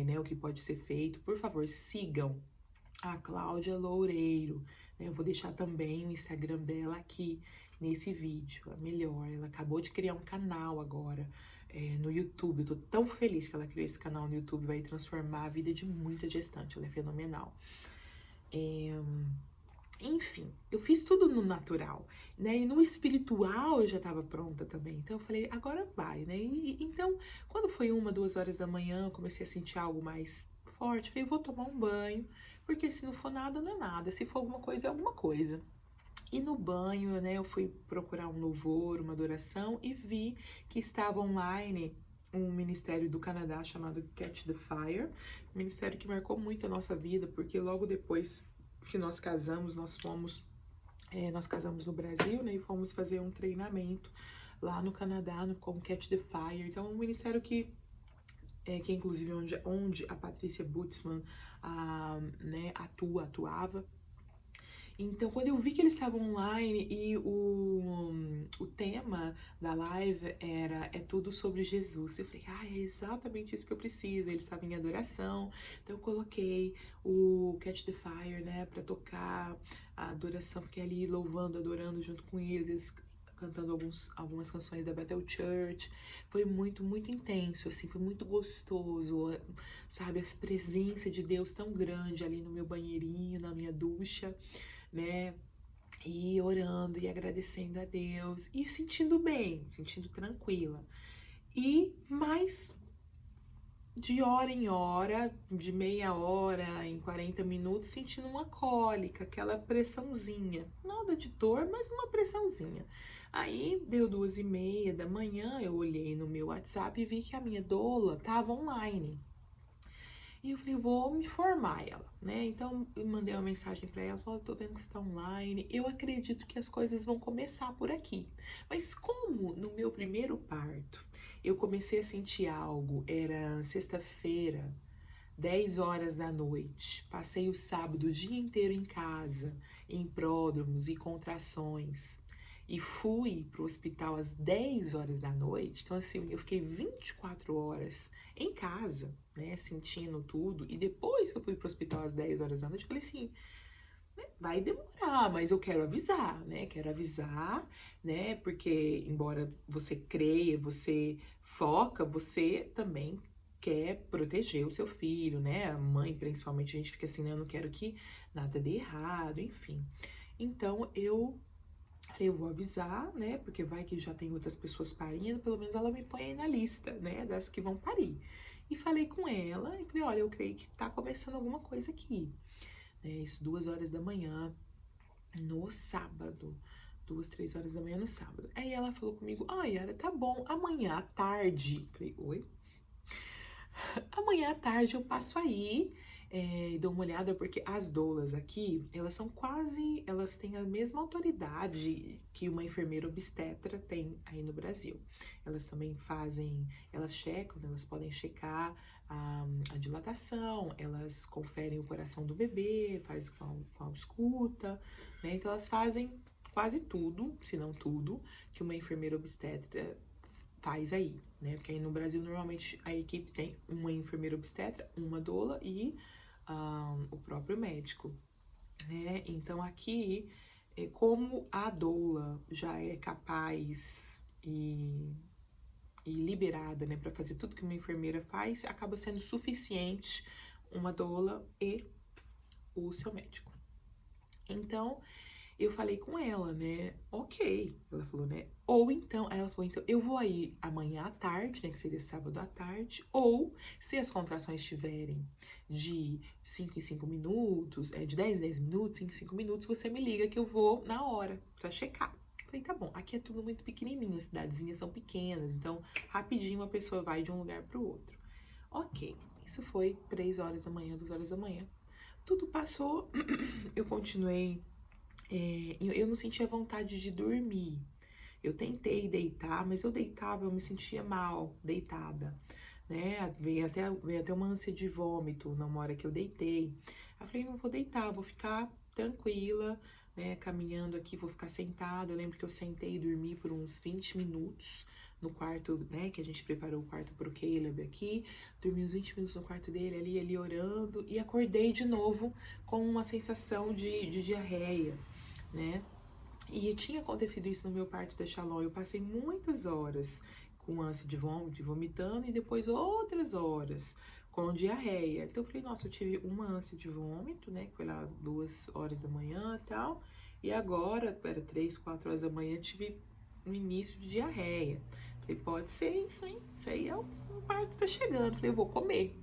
né, o que pode ser feito, por favor, sigam a Cláudia Loureiro, né? Eu vou deixar também o Instagram dela aqui nesse vídeo, a melhor. Ela acabou de criar um canal agora no YouTube. Eu tô tão feliz que ela criou esse canal no YouTube, vai transformar a vida de muita gestante. Ela é fenomenal. Enfim, eu fiz tudo no natural, né? E no espiritual eu já estava pronta também. Então eu falei, agora vai, né? Então, quando foi 1, 2 horas da manhã, eu comecei a sentir algo mais forte. Falei, vou tomar um banho, porque se não for nada, não é nada. Se for alguma coisa, é alguma coisa. E no banho, né, eu fui procurar um louvor, uma adoração e vi que estava online um ministério do Canadá chamado Catch the Fire, um ministério que marcou muito a nossa vida, porque logo depois que nós casamos, nós casamos no Brasil, né, e fomos fazer um treinamento lá no Canadá com Catch the Fire. Então, um ministério que inclusive onde a Patrícia Butzmann né, atuava. Então, quando eu vi que eles estavam online e o tema da live é tudo sobre Jesus, eu falei, é exatamente isso que eu preciso. Eles estavam em adoração, então eu coloquei o Catch the Fire, né, pra tocar a adoração, fiquei ali louvando, adorando junto com eles, cantando algumas canções da Bethel Church. Foi muito, muito intenso, assim, foi muito gostoso, sabe, a presença de Deus tão grande ali no meu banheirinho, na minha ducha, né? E orando e agradecendo a Deus e sentindo bem, sentindo tranquila. E mais de hora em hora, de meia hora em 40 minutos, sentindo uma cólica, aquela pressãozinha. Nada de dor, mas uma pressãozinha. Aí deu 2h30 da manhã, eu olhei no meu WhatsApp e vi que a minha doula estava online. E eu falei, vou me informar ela, né? Então eu mandei uma mensagem para ela, falei, tô vendo que você tá online, eu acredito que as coisas vão começar por aqui. Mas como no meu primeiro parto eu comecei a sentir algo, era sexta-feira, 10 horas da noite, passei o sábado o dia inteiro em casa, em pródromos e contrações, e fui pro hospital às 10 horas da noite, então assim, eu fiquei 24 horas em casa, né, sentindo tudo, e depois que eu fui pro hospital às 10 horas da noite, eu falei assim, vai demorar, mas eu quero avisar, né, porque embora você creia, você foca, você também quer proteger o seu filho, né, a mãe principalmente, a gente fica assim, né, eu não quero que nada dê errado, enfim. Então eu falei, eu vou avisar, né, porque vai que já tem outras pessoas parindo, pelo menos ela me põe aí na lista, né, das que vão parir. E falei com ela, e falei, olha, eu creio que tá começando alguma coisa aqui. Isso 2 horas da manhã, no sábado. 2, 3 horas da manhã no sábado. Aí ela falou comigo, Yara, tá bom, amanhã à tarde. Falei, oi? Amanhã à tarde eu passo aí, dou uma olhada, porque as doulas aqui, elas têm a mesma autoridade que uma enfermeira obstetra tem aí no Brasil. Elas também elas checam, elas podem checar a dilatação, elas conferem o coração do bebê, fazem com a ausculta, né? Então elas fazem quase tudo, se não tudo, que uma enfermeira obstetra faz aí, né? Porque aí no Brasil, normalmente, a equipe tem uma enfermeira obstetra, uma doula e o próprio médico, né? Então, aqui, como a doula já é capaz e liberada, né, para fazer tudo que uma enfermeira faz, acaba sendo suficiente uma doula e o seu médico. Então, eu falei com ela, né? Ok. Ela falou, né? Ou então, ela falou, então, eu vou aí amanhã à tarde, né? Que seria sábado à tarde. Ou, se as contrações estiverem de 5 em 5 minutos, de 10 em 10 minutos, 5 em 5 minutos, você me liga que eu vou na hora pra checar. Falei, tá bom. Aqui é tudo muito pequenininho, as cidadezinhas são pequenas, então rapidinho uma pessoa vai de um lugar pro outro. Ok. Isso foi 3 horas da manhã, 2 horas da manhã. Tudo passou, eu continuei eu não sentia vontade de dormir. Eu tentei deitar, mas eu deitava, eu me sentia mal, deitada, né? Veio até uma ânsia de vômito na hora que eu deitei. Eu falei, não vou deitar, vou ficar tranquila, né? Caminhando aqui, vou ficar sentada. Eu lembro que eu sentei e dormi por uns 20 minutos no quarto, né? Que a gente preparou o quarto pro Caleb aqui. Dormi uns 20 minutos no quarto dele, ali orando, e acordei de novo com uma sensação de diarreia, né? E tinha acontecido isso no meu parto da Shalom. Eu passei muitas horas com ânsia de vômito, vomitando, e depois outras horas com diarreia. Então eu falei, nossa, eu tive uma ânsia de vômito, né? Que foi lá 2 horas da manhã e tal. E agora, era 3, 4 horas da manhã, tive um início de diarreia. Falei, pode ser isso, hein? Isso aí é o parto tá chegando. Falei, eu vou comer.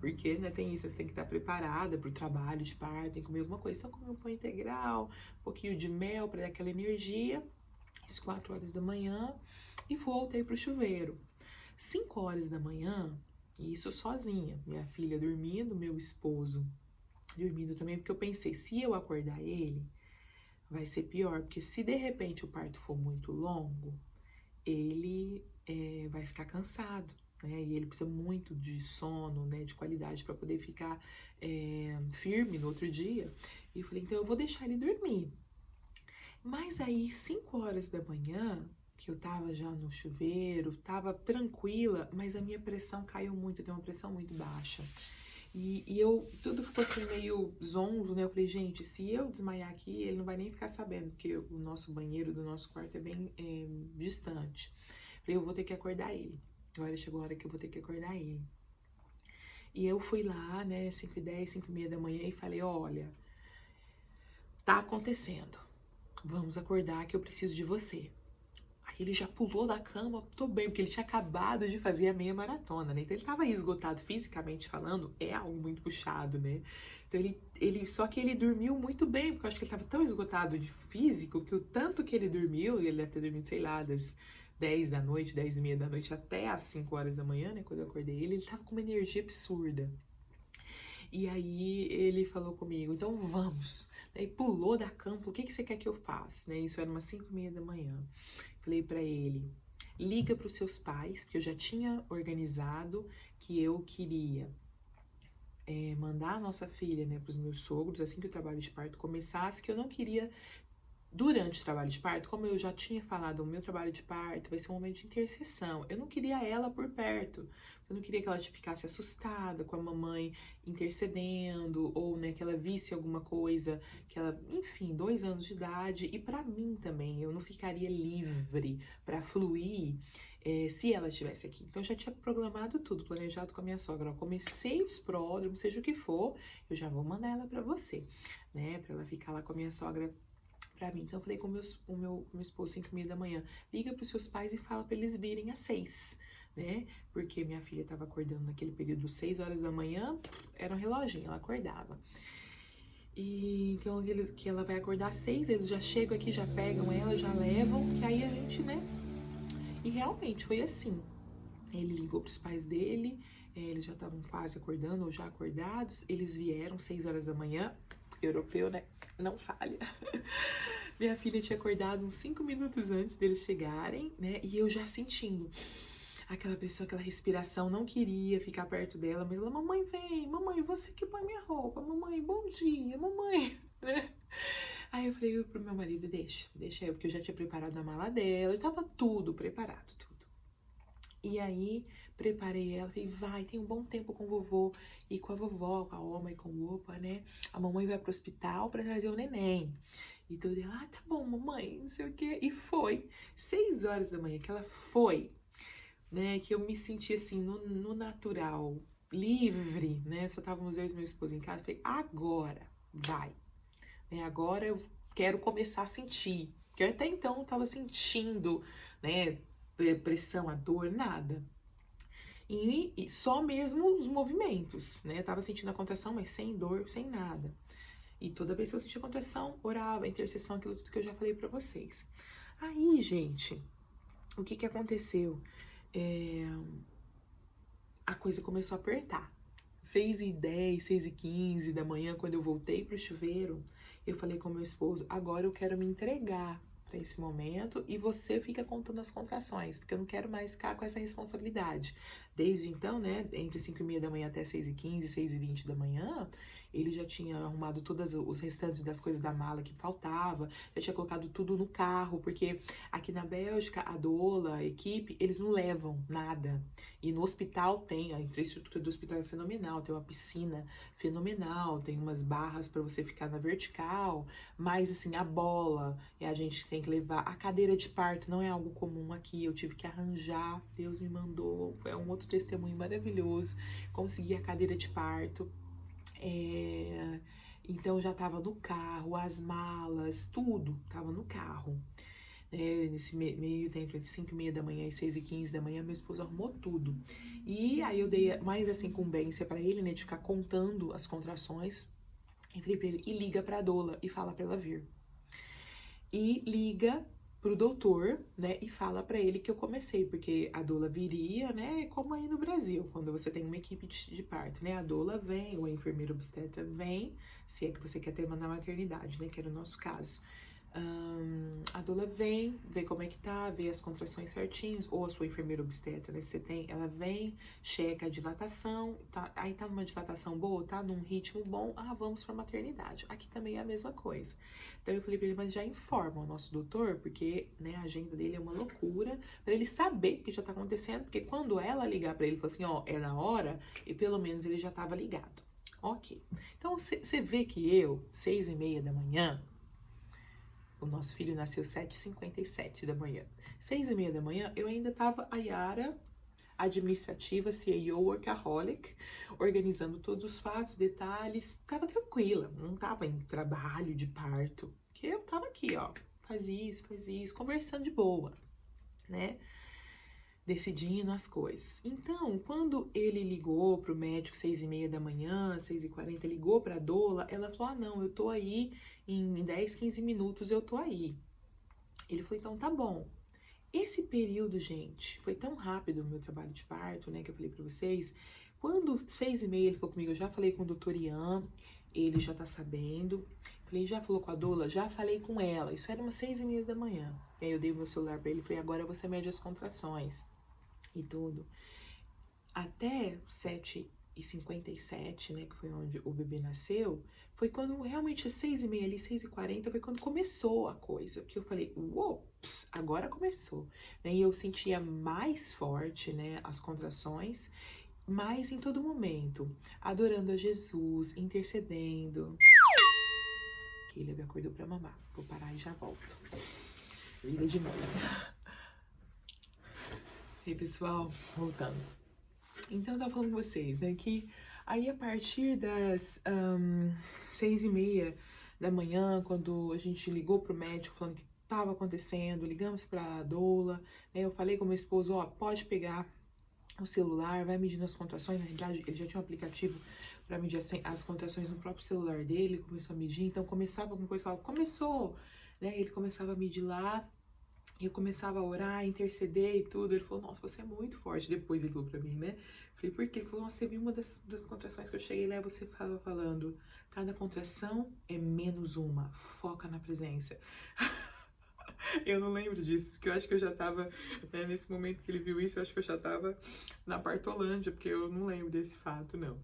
Porque, né, tem isso, você tem que estar preparada para o trabalho de parto, tem que comer alguma coisa. Então, comi um pão integral, um pouquinho de mel para dar aquela energia, às 4 horas da manhã, e voltei pro chuveiro. 5 horas da manhã, e isso sozinha, minha filha dormindo, meu esposo dormindo também, porque eu pensei, se eu acordar ele, vai ser pior, porque se de repente o parto for muito longo, ele vai ficar cansado, né? E ele precisa muito de sono, né? De qualidade para poder ficar firme no outro dia. E eu falei, então eu vou deixar ele dormir. Mas aí, 5 horas da manhã, que eu tava já no chuveiro, tava tranquila, mas a minha pressão caiu muito, eu tenho uma pressão muito baixa. Tudo ficou assim meio zonzo, né? Eu falei, gente, se eu desmaiar aqui, ele não vai nem ficar sabendo, porque o nosso banheiro do nosso quarto é bem distante. Falei, eu vou ter que acordar ele. Agora chegou a hora que eu vou ter que acordar ele. E eu fui lá, né, 5h10, 5h30 da manhã, e falei, olha, tá acontecendo. Vamos acordar que eu preciso de você. Aí ele já pulou da cama, tô bem, porque ele tinha acabado de fazer a meia maratona, né? Então ele tava aí esgotado fisicamente falando, é algo muito puxado, né? Então só que ele dormiu muito bem, porque eu acho que ele tava tão esgotado de físico, que o tanto que ele dormiu, e ele deve ter dormido, sei lá, das 10 da noite, 10h30 da noite, até às 5 horas da manhã, né? Quando eu acordei ele tava com uma energia absurda. E aí ele falou comigo, então vamos. Daí pulou da cama, o que você quer que eu faça? Né? Isso era umas 5h30 da manhã. Falei pra ele, liga pros seus pais, porque eu já tinha organizado que eu queria mandar a nossa filha, né, pros meus sogros, assim que o trabalho de parto começasse, que eu não queria durante o trabalho de parto, como eu já tinha falado, o meu trabalho de parto vai ser um momento de intercessão. Eu não queria ela por perto. Eu não queria que ela ficasse assustada com a mamãe intercedendo, ou, né, que ela visse alguma coisa, que ela, enfim, 2 anos de idade. E para mim também, eu não ficaria livre para fluir se ela estivesse aqui. Então eu já tinha programado tudo, planejado com a minha sogra. Ó, comecei os pródromos, seja o que for, eu já vou mandar ela para você, né, para ela ficar lá com a minha sogra pra mim. Então eu falei com o meu esposo 5h30 da manhã, liga pros seus pais e fala pra eles virem às 6, né? Porque minha filha tava acordando naquele período 6 horas da manhã, era um reloginho, ela acordava. E então que ela vai acordar às 6, eles já chegam aqui, já pegam ela, já levam, que aí a gente, né? E realmente foi assim. Ele ligou pros pais dele, eles já estavam quase acordando ou já acordados, eles vieram 6 horas da manhã, europeu, né? Não falha. Minha filha tinha acordado uns 5 minutos antes deles chegarem, né? E eu já sentindo aquela pessoa, aquela respiração, não queria ficar perto dela, mas ela, mamãe, vem, mamãe, você que põe minha roupa, mamãe, bom dia, mamãe, né? Aí eu falei pro meu marido, deixa eu, porque eu já tinha preparado a mala dela, eu tava tudo preparado, tudo. E aí, preparei ela, falei, vai, tem um bom tempo com o vovô e com a vovó, com a Oma e com o Opa, né? A mamãe vai pro hospital pra trazer o neném. E tudo, ela, tá bom, mamãe, não sei o quê. E foi. 6 horas da manhã que ela foi, né? Que eu me senti assim, no natural, livre, né? Só estávamos eu e meu esposo em casa. Falei, agora, vai. Né? Agora eu quero começar a sentir. Porque até então eu tava sentindo, né, pressão, a dor, nada. E só mesmo os movimentos, né? Eu tava sentindo a contração, mas sem dor, sem nada. E toda vez que eu sentia contração, orava, intercessão, aquilo tudo que eu já falei pra vocês. Aí, gente, o que que aconteceu? A coisa começou a apertar. 6h10, 6h15 da manhã, quando eu voltei pro chuveiro, eu falei com meu esposo, agora eu quero me entregar para esse momento e você fica contando as contrações, porque eu não quero mais ficar com essa responsabilidade. Desde então, né, entre 5h30 da manhã até 6h15, 6h20 da manhã, ele já tinha arrumado todos os restantes das coisas da mala que faltava, já tinha colocado tudo no carro, porque aqui na Bélgica, a Dola, a equipe, eles não levam nada. E no hospital tem, a infraestrutura do hospital é fenomenal, tem uma piscina fenomenal, tem umas barras para você ficar na vertical, mas assim, a bola, a gente tem que levar. A cadeira de parto não é algo comum aqui, eu tive que arranjar, Deus me mandou, foi um outro testemunho maravilhoso, consegui a cadeira de parto. Então já tava no carro, as malas, tudo tava no carro. Nesse meio tempo, entre 5h30 da manhã e 6h15 da manhã, meu esposo arrumou tudo. E aí eu dei mais essa incumbência para ele, né, de ficar contando as contrações. E falei pra ele, e liga pra Dola e fala pra ela vir. E liga pro doutor, né, e fala pra ele que eu comecei, porque a Dola viria, né, como aí no Brasil, quando você tem uma equipe de parto, né, a Dola vem, ou a enfermeira obstetra vem, se é que você quer ter uma na maternidade, né, que era o nosso caso. A doula vem, vê como é que tá, vê as contrações certinhos, ou a sua enfermeira obstetra, né, você tem, ela vem, checa a dilatação, tá, aí tá numa dilatação boa, tá num ritmo bom, vamos pra maternidade. Aqui também é a mesma coisa. Então eu falei pra ele, mas já informa o nosso doutor, porque, né, a agenda dele é uma loucura, pra ele saber o que já tá acontecendo, porque quando ela ligar pra ele, falar assim, ó, é na hora, e pelo menos ele já tava ligado. Ok. Então você vê que eu, 6h30 da manhã, o nosso filho nasceu 7h57 da manhã. 6h30 da manhã, eu ainda estava a Yara, administrativa, CEO, workaholic, organizando todos os fatos, detalhes. Estava tranquila, não estava em trabalho de parto. Porque eu estava aqui, ó, faz isso, conversando de boa, né? Decidindo as coisas. Então, quando ele ligou pro médico 6h30 da manhã, 6h40, ligou pra Dola, ela falou, não, eu tô aí, em 10, 15 minutos eu tô aí. Ele falou, então tá bom. Esse período, gente, foi tão rápido o meu trabalho de parto, né, que eu falei pra vocês, quando 6h30 ele falou comigo, eu já falei com o doutor Ian, ele já tá sabendo, falei, já falou com a Dola? Já falei com ela, isso era umas 6h30 da manhã. E aí eu dei o meu celular pra ele e falei, agora você mede as contrações e tudo. Até 7h57, né, que foi onde o bebê nasceu, foi quando realmente às 6h30 ali, 6h40, foi quando começou a coisa, que eu falei, uops, agora começou, né, e eu sentia mais forte, né, as contrações, mas em todo momento, adorando a Jesus, intercedendo. Caleb acordou pra mamar, vou parar e já volto. Vida de mãe. E aí, pessoal, voltando. Então, eu tava falando com vocês, né, que aí a partir das 6h30 da manhã, quando a gente ligou pro médico falando que tava acontecendo, ligamos pra Doula, né, eu falei com meu esposo, ó, pode pegar o celular, vai medindo as contrações, na realidade ele já tinha um aplicativo para medir as contrações no próprio celular dele, começou a medir, então começava alguma coisa, falava, começou, né, ele começava a medir lá, eu começava a orar, interceder e tudo. Ele falou, nossa, você é muito forte. Depois ele falou pra mim, né? Falei, por quê? Ele falou, nossa, você viu uma das contrações que eu cheguei lá e você estava falando, cada contração é menos uma, foca na presença. Eu não lembro disso, porque eu acho que eu já tava, né, nesse momento que ele viu isso, eu acho que eu já tava na Partolândia, porque eu não lembro desse fato, não.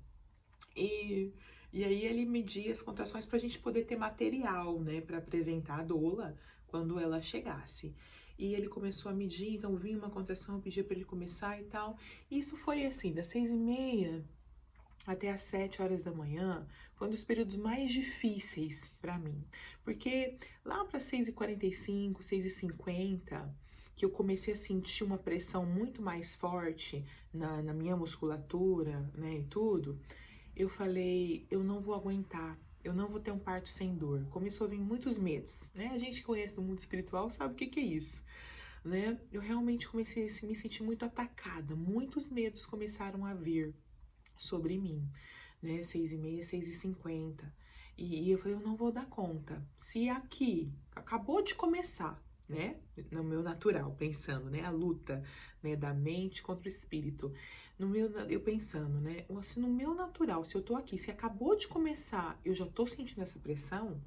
E aí ele media as contrações pra gente poder ter material, né, pra apresentar a Doula quando ela chegasse. E ele começou a medir, então vinha uma contração, eu pedia pra ele começar e tal. E isso foi assim, das 6h30 até as 7h da manhã, foi um dos períodos mais difíceis pra mim. Porque lá para 6h45, 6h50, que eu comecei a sentir uma pressão muito mais forte na minha musculatura, né, e tudo, eu falei, eu não vou aguentar. eu não vou ter um parto sem dor. Começou a vir muitos medos, né? A gente que conhece o mundo espiritual sabe o que que é isso, né? Eu realmente comecei a me sentir muito atacada, muitos medos começaram a vir sobre mim, né? 6h30, 6h50. E eu falei, eu não vou dar conta. Se aqui acabou de começar, né? No meu natural, pensando, né? A luta, né? Da mente contra o espírito. No meu, eu pensando, né? Se no meu natural, se eu tô aqui, se acabou de começar, eu já tô sentindo essa pressão,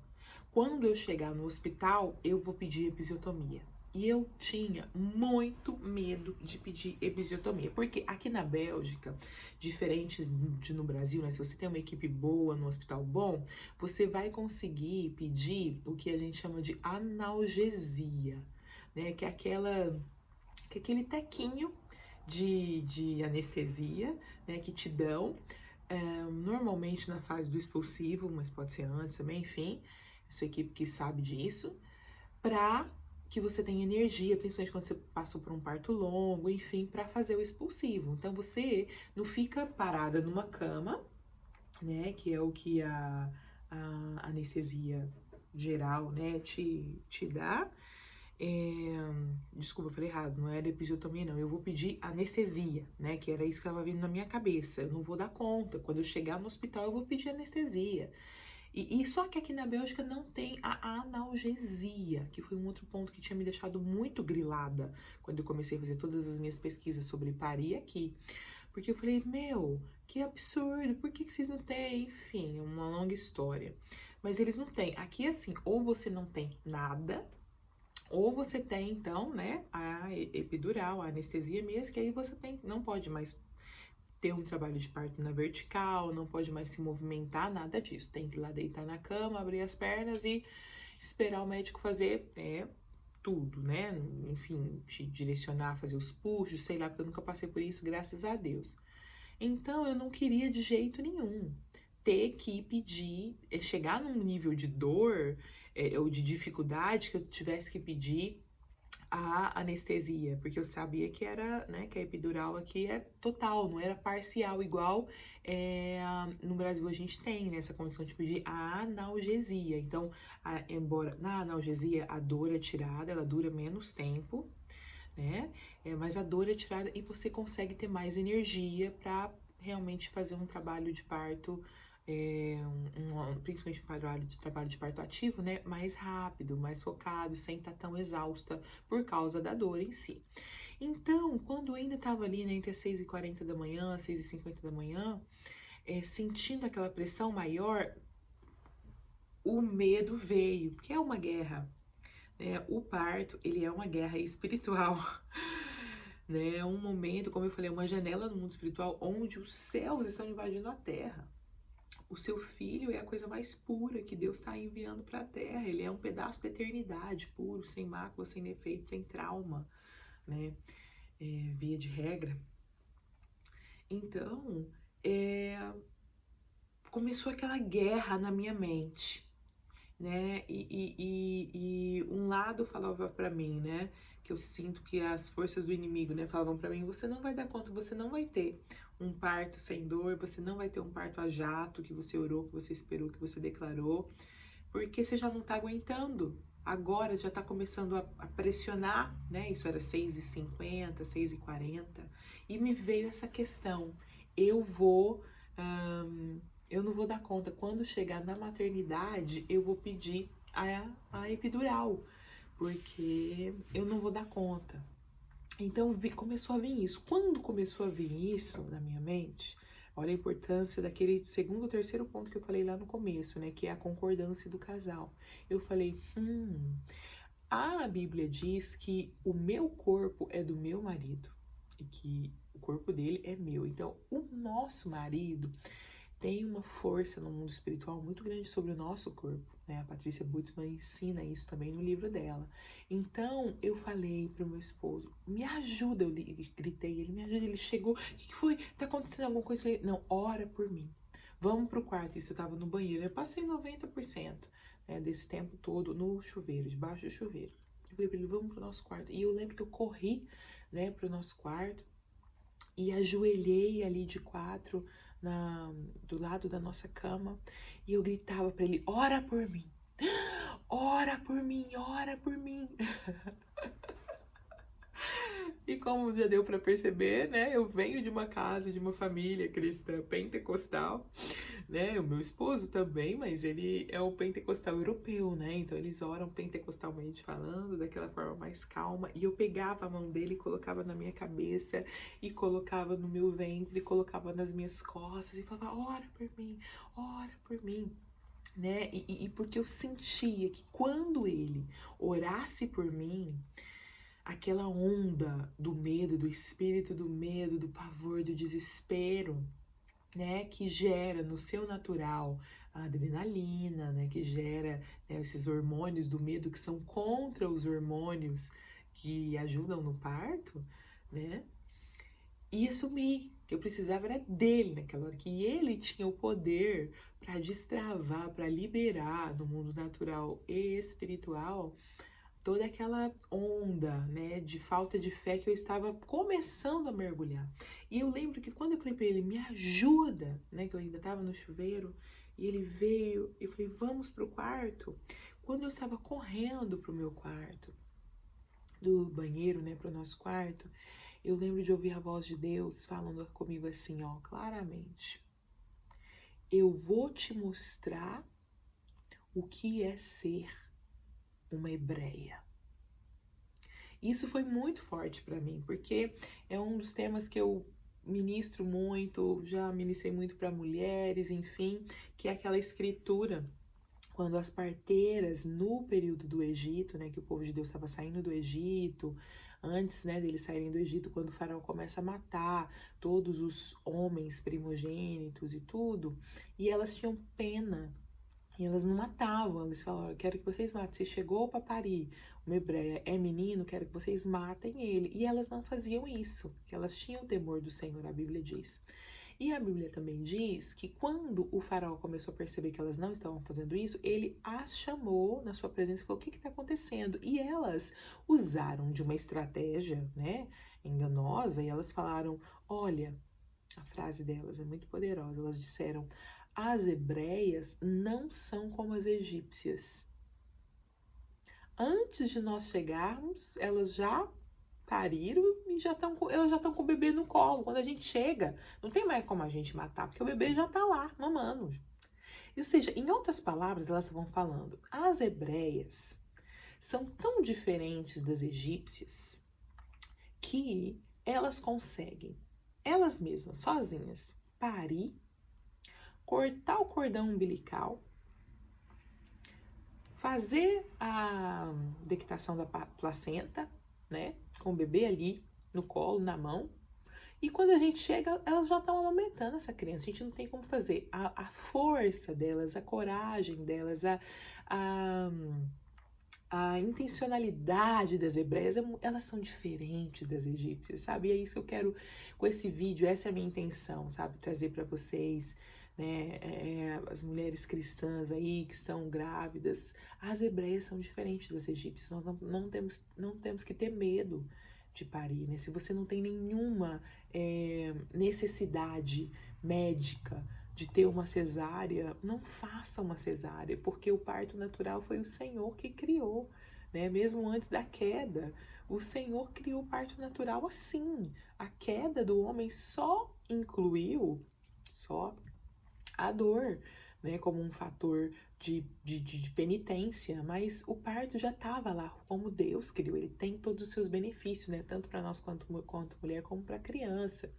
quando eu chegar no hospital, eu vou pedir episiotomia. E eu tinha muito medo de pedir episiotomia, porque aqui na Bélgica, diferente de no Brasil, né, se você tem uma equipe boa, no hospital bom, você vai conseguir pedir o que a gente chama de analgesia, né, que é aquele tequinho de anestesia, né, que te dão, normalmente na fase do expulsivo, mas pode ser antes também, enfim, sua equipe que sabe disso, para que você tenha energia, principalmente quando você passou por um parto longo, enfim, para fazer o expulsivo. Então você não fica parada numa cama, né, que é o que a anestesia geral, né, te dá. Desculpa, eu falei errado, não era episiotomia, não. Eu vou pedir anestesia, né? Que era isso que estava vindo na minha cabeça. Eu não vou dar conta. Quando eu chegar no hospital, eu vou pedir anestesia. E só que aqui na Bélgica não tem a analgesia, que foi um outro ponto que tinha me deixado muito grilada quando eu comecei a fazer todas as minhas pesquisas sobre parir aqui. Porque eu falei, meu, que absurdo, por que vocês não têm? Enfim, é uma longa história. Mas eles não têm. Aqui, assim, ou você não tem nada, ou você tem, então, né, a epidural, a anestesia mesmo, que aí você tem, não pode mais ter um trabalho de parto na vertical, não pode mais se movimentar, nada disso. Tem que ir lá deitar na cama, abrir as pernas e esperar o médico fazer tudo, né? Enfim, te direcionar a fazer os puxos, sei lá, porque eu nunca passei por isso, graças a Deus. Então, eu não queria de jeito nenhum ter que pedir, chegar num nível de dor ou de dificuldade que eu tivesse que pedir a anestesia, porque eu sabia que era, né, que a epidural aqui é total, não era parcial, igual no Brasil a gente tem, né, essa condição de pedir a analgesia. Então, embora na analgesia a dor é tirada, ela dura menos tempo, né, mas a dor é tirada e você consegue ter mais energia para realmente fazer um trabalho de parto, principalmente um trabalho de parto ativo, né, mais rápido, mais focado, sem estar tão exausta por causa da dor em si. Então, quando eu ainda estava ali, né, entre as 6h40 da manhã, 6h50 da manhã, sentindo aquela pressão maior, o medo veio, porque é uma guerra, né? O parto, ele é uma guerra espiritual. Né? É um momento, como eu falei, uma janela no mundo espiritual onde os céus estão invadindo a terra. O seu filho é a coisa mais pura que Deus está enviando para a terra. Ele é um pedaço da eternidade, puro, sem mácula, sem defeito, sem trauma, né? Via de regra. Então, começou aquela guerra na minha mente, né? E um lado falava para mim, né? Que eu sinto que as forças do inimigo, né, falavam para mim: você não vai dar conta, você não vai ter um parto sem dor, você não vai ter um parto a jato que você orou, que você esperou, que você declarou, porque você já não tá aguentando. Agora já tá começando a pressionar, né? Isso era 6h50, 6h40, e me veio essa questão: eu vou. Eu não vou dar conta. Quando chegar na maternidade, eu vou pedir a epidural, porque eu não vou dar conta. Então começou a vir isso. Quando começou a vir isso na minha mente, olha a importância daquele segundo ou terceiro ponto que eu falei lá no começo, né? Que é a concordância do casal. Eu falei, a Bíblia diz que o meu corpo é do meu marido e que o corpo dele é meu. Então, o nosso marido tem uma força no mundo espiritual muito grande sobre o nosso corpo, né? A Patrícia Butzmann ensina isso também no livro dela. Então, eu falei pro meu esposo, me ajuda, eu gritei, ele me ajuda, ele chegou, o que foi? Tá acontecendo alguma coisa? Eu falei, não, ora por mim. Vamos pro quarto, isso eu tava no banheiro, eu passei 90%, né, desse tempo todo no chuveiro, debaixo do chuveiro. Eu falei pra ele, vamos pro nosso quarto. E eu lembro que eu corri, né, pro nosso quarto, e ajoelhei ali de quatro do lado da nossa cama, e eu gritava para ele: ora por mim, ora por mim, ora por mim. E como já deu para perceber, né, eu venho de uma casa, de uma família cristã pentecostal, né, o meu esposo também, mas ele é o pentecostal europeu, né, então eles oram pentecostalmente falando, daquela forma mais calma, e eu pegava a mão dele e colocava na minha cabeça, e colocava no meu ventre, e colocava nas minhas costas, e falava: ora por mim, né, e porque eu sentia que quando ele orasse por mim, aquela onda do medo, do espírito do medo, do pavor, do desespero, né, que gera no seu natural a adrenalina, né, que gera, né, esses hormônios do medo que são contra os hormônios que ajudam no parto, né, e assumir que eu precisava era dele naquela hora, que ele tinha o poder para destravar, para liberar no mundo natural e espiritual toda aquela onda, né, de falta de fé que eu estava começando a mergulhar. E eu lembro que quando eu falei para ele: me ajuda, né, que eu ainda estava no chuveiro, e ele veio, eu falei: vamos pro quarto. Quando eu estava correndo pro meu quarto, do banheiro, né, pro nosso quarto, eu lembro de ouvir a voz de Deus falando comigo assim, ó, claramente: eu vou te mostrar o que é ser uma hebreia. Isso foi muito forte para mim, porque é um dos temas que eu ministro muito, já ministrei muito para mulheres, enfim, que é aquela escritura, quando as parteiras, no período do Egito, né, que o povo de Deus estava saindo do Egito, antes, né, deles saírem do Egito, quando o faraó começa a matar todos os homens primogênitos e tudo, e elas tinham pena, e elas não matavam, eles falaram: eu quero que vocês matem. Se chegou para parir uma hebreia, é menino, quero que vocês matem ele. E elas não faziam isso, porque elas tinham temor do Senhor, a Bíblia diz. E a Bíblia também diz que quando o faraó começou a perceber que elas não estavam fazendo isso, ele as chamou na sua presença e falou: o que está acontecendo? E elas usaram de uma estratégia, né, enganosa, e elas falaram: olha, a frase delas é muito poderosa, elas disseram: as hebreias não são como as egípcias. Antes de nós chegarmos, elas já pariram e elas já estão com o bebê no colo. Quando a gente chega, não tem mais como a gente matar, porque o bebê já está lá, mamando. Ou seja, em outras palavras, elas estavam falando: as hebreias são tão diferentes das egípcias que elas conseguem, elas mesmas, sozinhas, parir, cortar o cordão umbilical, fazer a dectação da placenta, né, com o bebê ali no colo, na mão, e quando a gente chega, elas já estão amamentando essa criança. A gente não tem como fazer. A força delas, a coragem delas, a, a intencionalidade das hebreias, elas são diferentes das egípcias, sabe? E é isso que eu quero com esse vídeo, essa é a minha intenção, sabe? Trazer para vocês, né? As mulheres cristãs aí que estão grávidas, as hebreias são diferentes das egípcias. Nós não temos que ter medo de parir, né? Se você não tem nenhuma necessidade médica de ter uma cesárea, não faça uma cesárea, porque o parto natural foi o Senhor que criou, né? Mesmo antes da queda, o Senhor criou o parto natural assim. A queda do homem só incluiu a dor, né? Como um fator de penitência, mas o parto já estava lá, como Deus criou, ele tem todos os seus benefícios, né? Tanto para nós quanto mulher, como para a criança.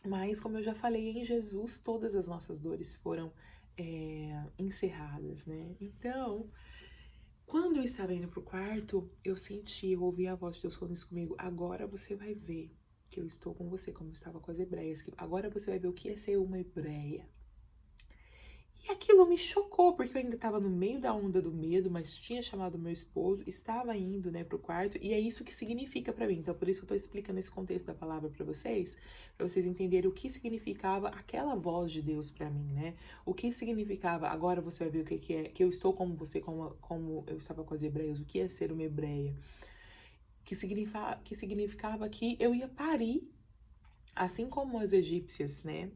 Mas, como eu já falei, em Jesus todas as nossas dores foram encerradas, né? Então, quando eu estava indo pro quarto, eu ouvi a voz de Deus falando isso comigo: agora você vai ver que eu estou com você, como eu estava com as hebreias, que agora você vai ver o que é ser uma hebreia. E aquilo me chocou, porque eu ainda estava no meio da onda do medo, mas tinha chamado meu esposo, estava indo, né, pro quarto, e é isso que significa para mim. Então, por isso eu tô explicando esse contexto da palavra para vocês entenderem o que significava aquela voz de Deus para mim, né? O que significava, agora você vai ver o que é, que eu estou como você, como eu estava com as hebreias, o que é ser uma hebreia. Que significava que eu ia parir assim como as egípcias, né,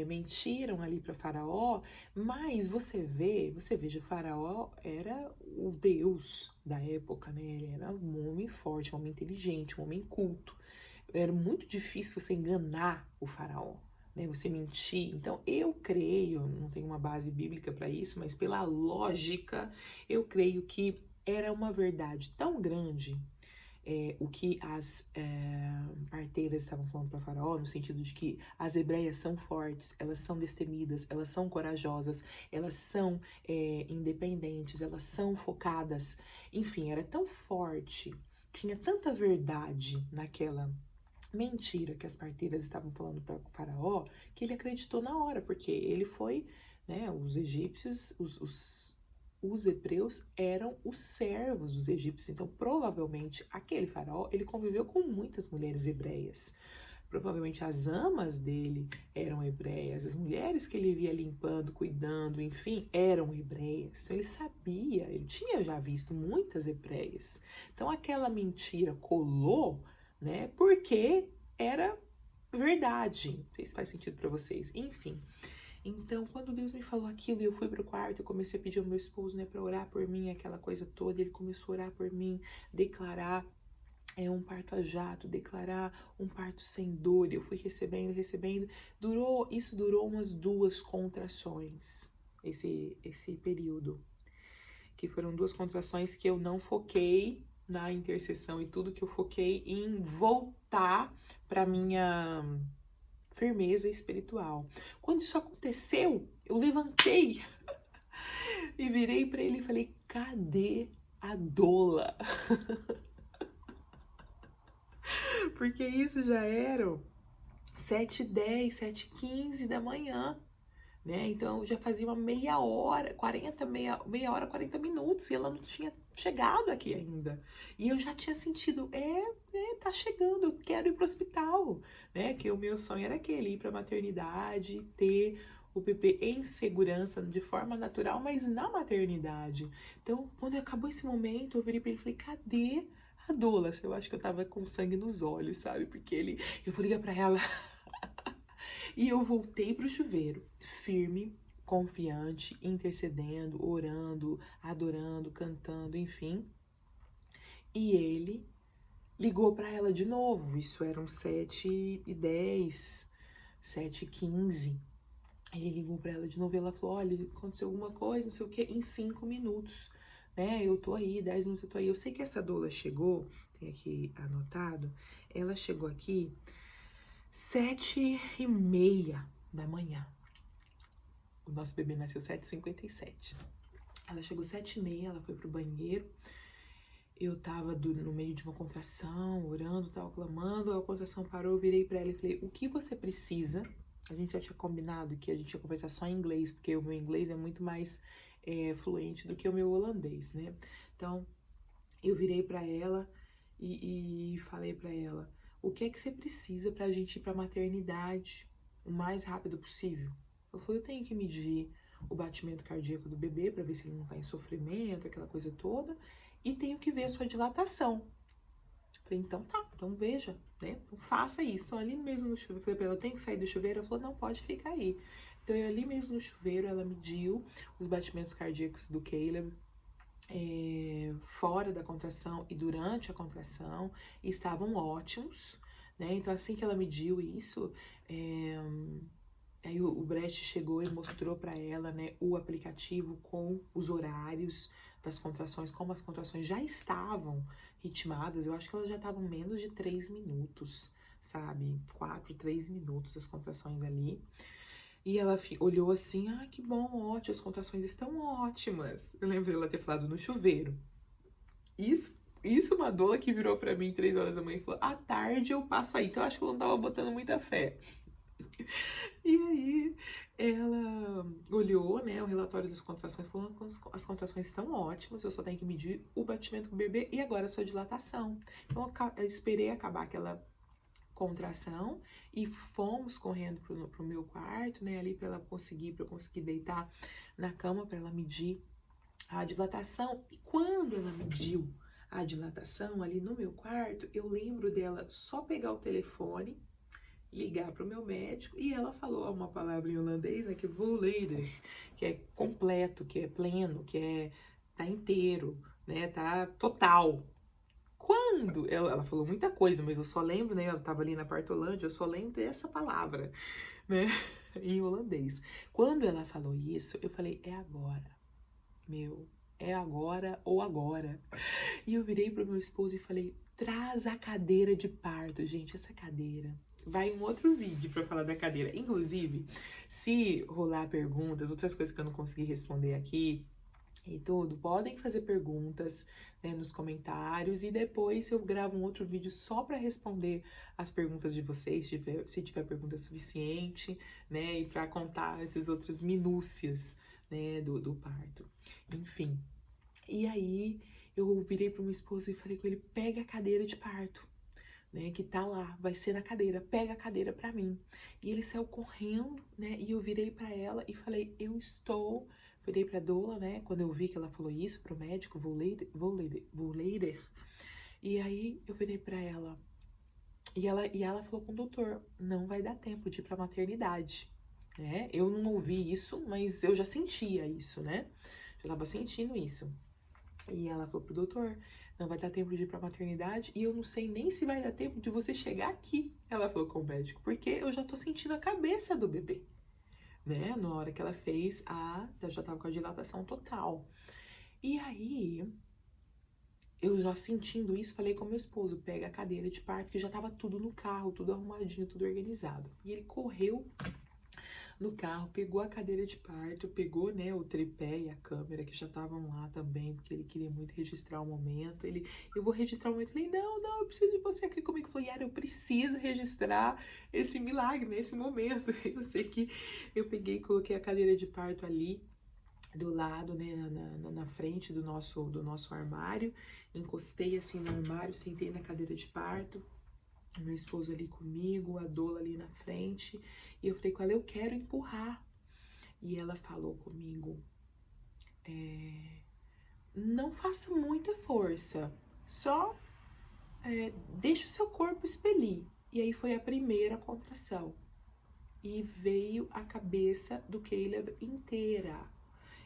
mentiram ali para Faraó, mas você veja, Faraó era o deus da época, né? Ele era um homem forte, um homem inteligente, um homem culto. Era muito difícil você enganar o Faraó, né? Você mentir. Então, eu creio, não tenho uma base bíblica para isso, mas pela lógica, eu creio que era uma verdade tão grande o que as parteiras estavam falando para Faraó, no sentido de que as hebreias são fortes, elas são destemidas, elas são corajosas, elas são independentes, elas são focadas. Enfim, era tão forte, tinha tanta verdade naquela mentira que as parteiras estavam falando para o Faraó, que ele acreditou na hora, porque ele foi, né, os egípcios, os hebreus eram os servos dos egípcios, então provavelmente aquele faraó, ele conviveu com muitas mulheres hebreias. Provavelmente as amas dele eram hebreias, as mulheres que ele via limpando, cuidando, enfim, eram hebreias. Então ele sabia, ele tinha já visto muitas hebreias. Então aquela mentira colou, né? Porque era verdade. Não sei se faz sentido para vocês. Enfim. Então, quando Deus me falou aquilo e eu fui pro quarto, eu comecei a pedir ao meu esposo, né, para orar por mim, aquela coisa toda. Ele começou a orar por mim, declarar um parto a jato, declarar um parto sem dor. Eu fui recebendo, recebendo. Isso durou umas 2 contrações, esse período. Que foram 2 contrações que eu não foquei na intercessão e tudo, que eu foquei em voltar para minha firmeza espiritual. Quando isso aconteceu, eu levantei e virei para ele e falei: cadê a doula? Porque isso já eram 7h10, 7h15 da manhã, né? Então já fazia uma meia hora, 40 minutos, e ela não tinha chegado aqui ainda. E eu já tinha sentido, tá chegando, eu quero ir pro hospital, né? Que o meu sonho era aquele, ir pra maternidade, ter o bebê em segurança, de forma natural, mas na maternidade. Então, quando acabou esse momento, eu virei pra ele e falei: cadê a doula? Eu acho que eu tava com sangue nos olhos, sabe? Porque eu vou ligar pra ela. E eu voltei pro chuveiro, firme, confiante, intercedendo, orando, adorando, cantando, enfim. E ele ligou para ela de novo. Isso eram 7h10, 7h15. Ele ligou para ela de novo e ela falou: olha, aconteceu alguma coisa, não sei o que, em 5 minutos. Né? Eu tô aí, 10 minutos eu tô aí. Eu sei que essa doula chegou, tem aqui anotado, ela chegou aqui 7h30 da manhã. O nosso bebê nasceu 7h57. Ela chegou 7h30, ela foi pro banheiro. Eu tava no meio de uma contração, orando, tava clamando. A contração parou, eu virei pra ela e falei: o que você precisa? A gente já tinha combinado que a gente ia conversar só em inglês, porque o meu inglês é muito mais fluente do que o meu holandês, né? Então, eu virei pra ela e falei pra ela: o que é que você precisa pra gente ir pra maternidade o mais rápido possível? Ela falou: eu tenho que medir o batimento cardíaco do bebê para ver se ele não tá em sofrimento, aquela coisa toda, e tenho que ver a sua dilatação. Eu falei: então tá, então veja, né? Então faça isso. Então, ali mesmo no chuveiro, eu falei pra ela: eu tenho que sair do chuveiro? Ela falou: não, pode ficar aí. Então, eu ali mesmo no chuveiro, ela mediu os batimentos cardíacos do Caleb, fora da contração e durante a contração, estavam ótimos, né? Então, assim que ela mediu isso, aí o Brecht chegou e mostrou para ela, né, o aplicativo com os horários das contrações, como as contrações já estavam ritmadas. Eu acho que elas já estavam menos de 3 minutos, sabe? 4, 3 minutos as contrações ali. E ela olhou assim: ah, que bom, ótimo, as contrações estão ótimas. Eu lembro dela ter falado no chuveiro. Isso uma doula que virou pra mim 3 horas da manhã e falou: à tarde eu passo aí. Então eu acho que ela não tava botando muita fé. E aí ela olhou, né, o relatório das contrações, falou que as contrações estão ótimas, eu só tenho que medir o batimento do bebê e agora a sua dilatação. Então eu esperei acabar aquela contração e fomos correndo pro meu quarto, né, ali para eu conseguir deitar na cama para ela medir a dilatação. E quando ela mediu a dilatação ali no meu quarto, eu lembro dela só pegar o telefone ligar para o meu médico, e ela falou uma palavra em holandês, né, que é volledig, que é completo, que é pleno, que é tá inteiro, né, tá total. Quando ela falou muita coisa, mas eu só lembro, né, eu tava ali na Partolândia, eu só lembro dessa palavra, né, em holandês. Quando ela falou isso, eu falei, é agora, meu, é agora ou agora. E eu virei pro meu esposo e falei, traz a cadeira de parto, gente, essa cadeira. Vai um outro vídeo para falar da cadeira. Inclusive, se rolar perguntas, outras coisas que eu não consegui responder aqui e tudo, podem fazer perguntas, né, nos comentários, e depois eu gravo um outro vídeo só para responder as perguntas de vocês, se tiver pergunta suficiente, né, e para contar essas outras minúcias, né, do parto. Enfim. E aí eu virei pro meu esposo e falei com ele, pega a cadeira de parto, né, que tá lá, vai ser na cadeira, pega a cadeira pra mim. E ele saiu correndo, né, e eu virei pra ela e falei, virei pra doula, né, quando eu vi que ela falou isso pro médico, vou later, e aí eu virei pra ela, e ela falou com o doutor, não vai dar tempo de ir pra maternidade, né, eu não ouvi isso, mas eu já sentia isso, né, já tava sentindo isso. E ela falou pro doutor, não vai dar tempo de ir pra maternidade e eu não sei nem se vai dar tempo de você chegar aqui. Ela falou com o médico, porque eu já tô sentindo a cabeça do bebê, né? Na hora que ela fez eu já tava com a dilatação total. E aí, eu já sentindo isso, falei com meu esposo, pega a cadeira de parto, que já tava tudo no carro, tudo arrumadinho, tudo organizado. E ele correu no carro, pegou a cadeira de parto, pegou, né, o tripé e a câmera que já estavam lá também, porque ele queria muito registrar o momento. Eu vou registrar o momento. Eu falei, não, eu preciso de você aqui comigo. Eu falei, Yara, eu preciso registrar esse milagre, nesse momento. Eu sei que eu peguei e coloquei a cadeira de parto ali do lado, né, na frente do nosso armário, encostei assim no armário, sentei na cadeira de parto, meu esposo ali comigo, a doula ali na frente, e eu falei com ela, eu quero empurrar. E ela falou comigo, não faça muita força, só deixa o seu corpo expelir. E aí foi a primeira contração. E veio a cabeça do Caleb inteira.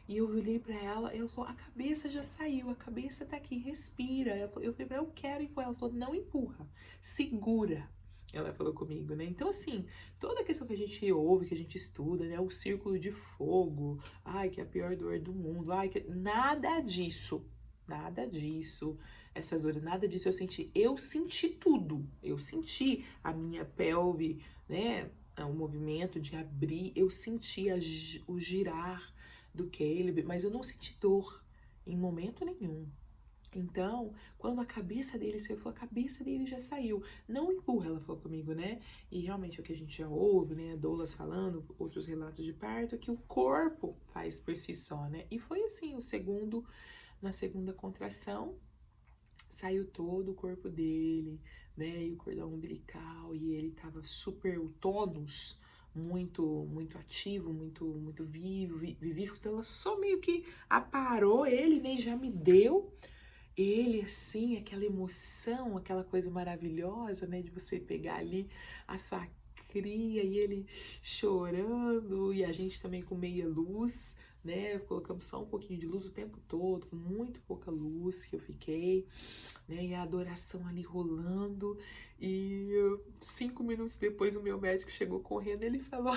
E eu olhei pra ela, ela falou, a cabeça já saiu, a cabeça tá aqui, respira. Eu falei pra ela, eu quero empurrar. Ela falou, não empurra, segura. Ela falou comigo, né? Então, assim, toda a questão que a gente ouve, que a gente estuda, né? O círculo de fogo, ai, que é a pior dor do mundo, ai, que... Nada disso, nada disso. Essas horas, nada disso eu senti tudo. Eu senti a minha pelve, né? O movimento de abrir, eu senti o girar do Caleb, mas eu não senti dor em momento nenhum. Então, quando a cabeça dele saiu, a cabeça dele já saiu. Não empurra, ela falou comigo, né? E realmente é o que a gente já ouve, né? Doulas falando, outros relatos de parto, que o corpo faz por si só, né? E foi assim, na segunda contração, saiu todo o corpo dele, né? E o cordão umbilical, e ele tava super, o tônus muito ativo, muito vivífico. Então ela só meio que aparou ele, né? E já me deu ele assim, aquela emoção, aquela coisa maravilhosa, né? De você pegar ali a sua cria e ele chorando, e a gente também com meia luz, né? Colocamos só um pouquinho de luz o tempo todo, com muito pouca luz que eu fiquei, né? E a adoração ali rolando. E 5 minutos depois o meu médico chegou correndo, ele falou: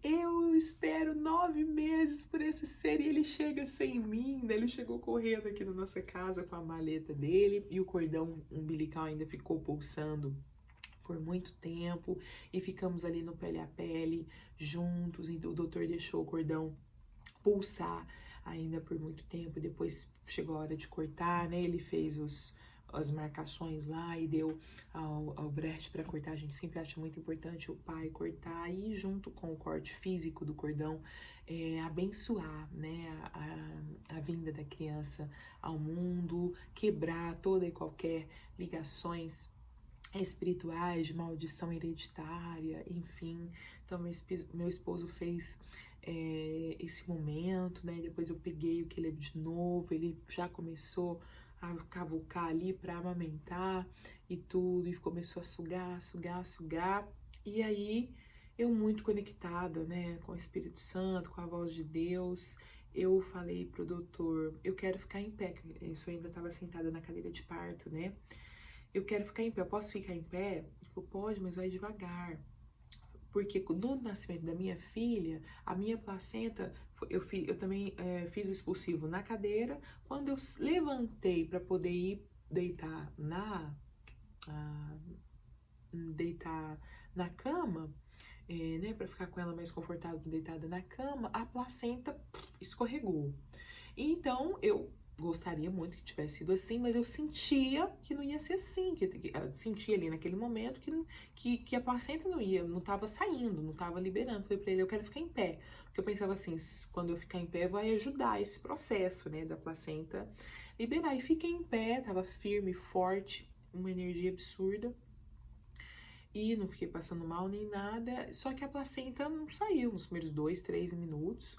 eu espero 9 meses por esse ser, e ele chega sem mim, né? Ele chegou correndo aqui na nossa casa com a maleta dele, e o cordão umbilical ainda ficou pulsando por muito tempo, e ficamos ali no pele a pele juntos, e o doutor deixou o cordão pulsar ainda por muito tempo. Depois chegou a hora de cortar, né? Ele fez as marcações lá e deu ao Brecht para cortar. A gente sempre acha muito importante o pai cortar e, junto com o corte físico do cordão, abençoar, né, a vinda da criança ao mundo, quebrar toda e qualquer ligações espirituais, de maldição hereditária, enfim. Então, meu esposo fez esse momento, né? Depois eu peguei o Caleb de novo, ele já começou a cavucar ali para amamentar e tudo, e começou a sugar, sugar, sugar. E aí eu muito conectada, né, com o Espírito Santo, com a voz de Deus, eu falei pro doutor, eu quero ficar em pé, isso eu ainda estava sentada na cadeira de parto, né? Eu quero ficar em pé, eu posso ficar em pé? Ele falou, pode, mas vai devagar. Porque no nascimento da minha filha, a minha placenta, eu também fiz o expulsivo na cadeira. Quando eu levantei para poder ir deitar ah, deitar na cama, né, para ficar com ela mais confortável deitada na cama, a placenta escorregou. Então eu gostaria muito que tivesse sido assim, mas eu sentia que não ia ser assim, sentia ali naquele momento que a placenta não estava saindo, não estava liberando. Falei para ele, eu quero ficar em pé, porque eu pensava assim, quando eu ficar em pé vai ajudar esse processo, né, da placenta liberar. E fiquei em pé, tava firme, forte, uma energia absurda. E não fiquei passando mal nem nada, só que a placenta não saiu nos primeiros 2, 3 minutos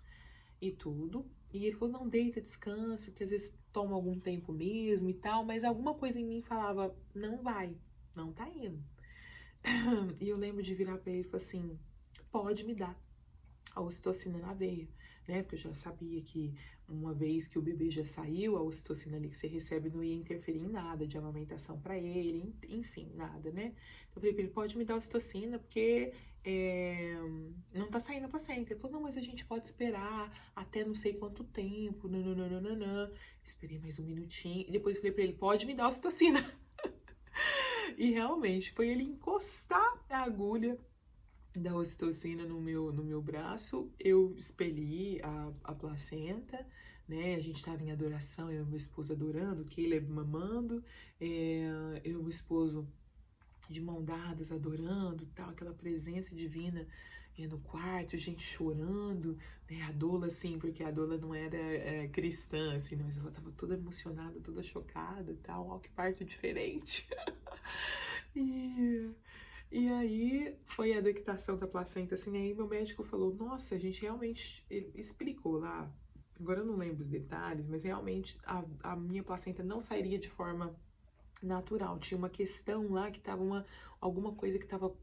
e tudo. E ele falou, não, deita, descansa, porque às vezes toma algum tempo mesmo e tal, mas alguma coisa em mim falava, não vai, não tá indo. E eu lembro de virar pra ele e falar assim, pode me dar a ocitocina na veia, né? Porque eu já sabia que uma vez que o bebê já saiu, a ocitocina ali que você recebe não ia interferir em nada de amamentação para ele, enfim, nada, né? Então eu falei pra ele, pode me dar ocitocina, porque não tá saindo a placenta. Ele falou, não, mas a gente pode esperar até não sei quanto tempo, nananana. Esperei mais um minutinho, e depois falei pra ele, pode me dar ocitocina. E realmente, foi ele encostar a agulha da ocitocina no meu braço, eu expeli a placenta, né? A gente estava em adoração, eu e meu esposo adorando, o Caleb mamando, eu e o esposo de mão dadas, adorando, tal, aquela presença divina no quarto, gente chorando, né? A Dola, assim, porque a Dola não era cristã, assim, mas ela estava toda emocionada, toda chocada, tal, ó, que parto diferente. E e aí foi a dectação da placenta, assim, aí meu médico falou, nossa, a gente realmente, ele explicou lá, agora eu não lembro os detalhes, mas realmente a minha placenta não sairia de forma natural, tinha uma questão lá que tava alguma coisa que estava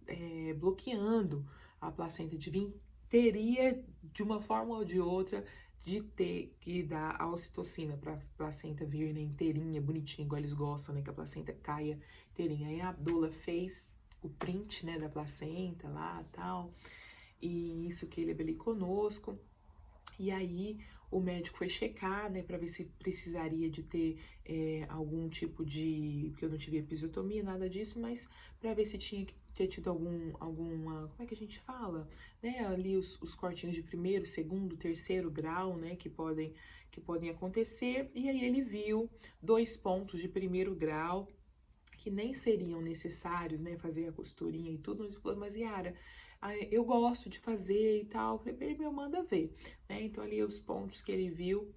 bloqueando a placenta de vir, teria de uma forma ou de outra de ter que dar a ocitocina para a placenta vir, né, inteirinha, bonitinha, igual eles gostam, né, que a placenta caia inteirinha. Aí a doula fez o print, né, da placenta lá, tal, e isso que ele é ali conosco. E aí o médico foi checar, né, para ver se precisaria de ter algum tipo de, porque eu não tive episiotomia, nada disso, mas para ver se tinha que ter tido alguma, como é que a gente fala, né, ali os cortinhos de primeiro, segundo, terceiro grau, né, que podem acontecer. E aí ele viu 2 pontos de primeiro grau que nem seriam necessários, né, fazer a costurinha e tudo, mas ele falou, mas Yara, eu gosto de fazer e tal. Eu falei, ele meu, manda ver, né? Então ali os pontos que ele viu,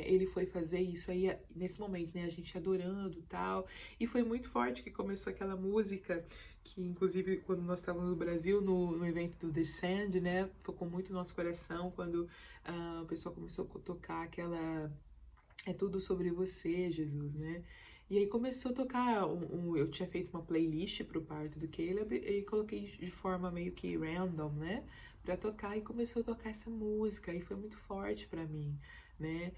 ele foi fazer isso aí nesse momento, né? A gente adorando e tal. E foi muito forte que começou aquela música que, inclusive, quando nós estávamos no Brasil, no evento do Descend, né? Tocou muito no nosso coração quando a pessoa começou a tocar aquela É Tudo Sobre Você, Jesus, né? E aí começou a tocar, eu tinha feito uma playlist pro parto do Caleb e coloquei de forma meio que random, né? Pra tocar, e começou a tocar essa música, e foi muito forte pra mim, né?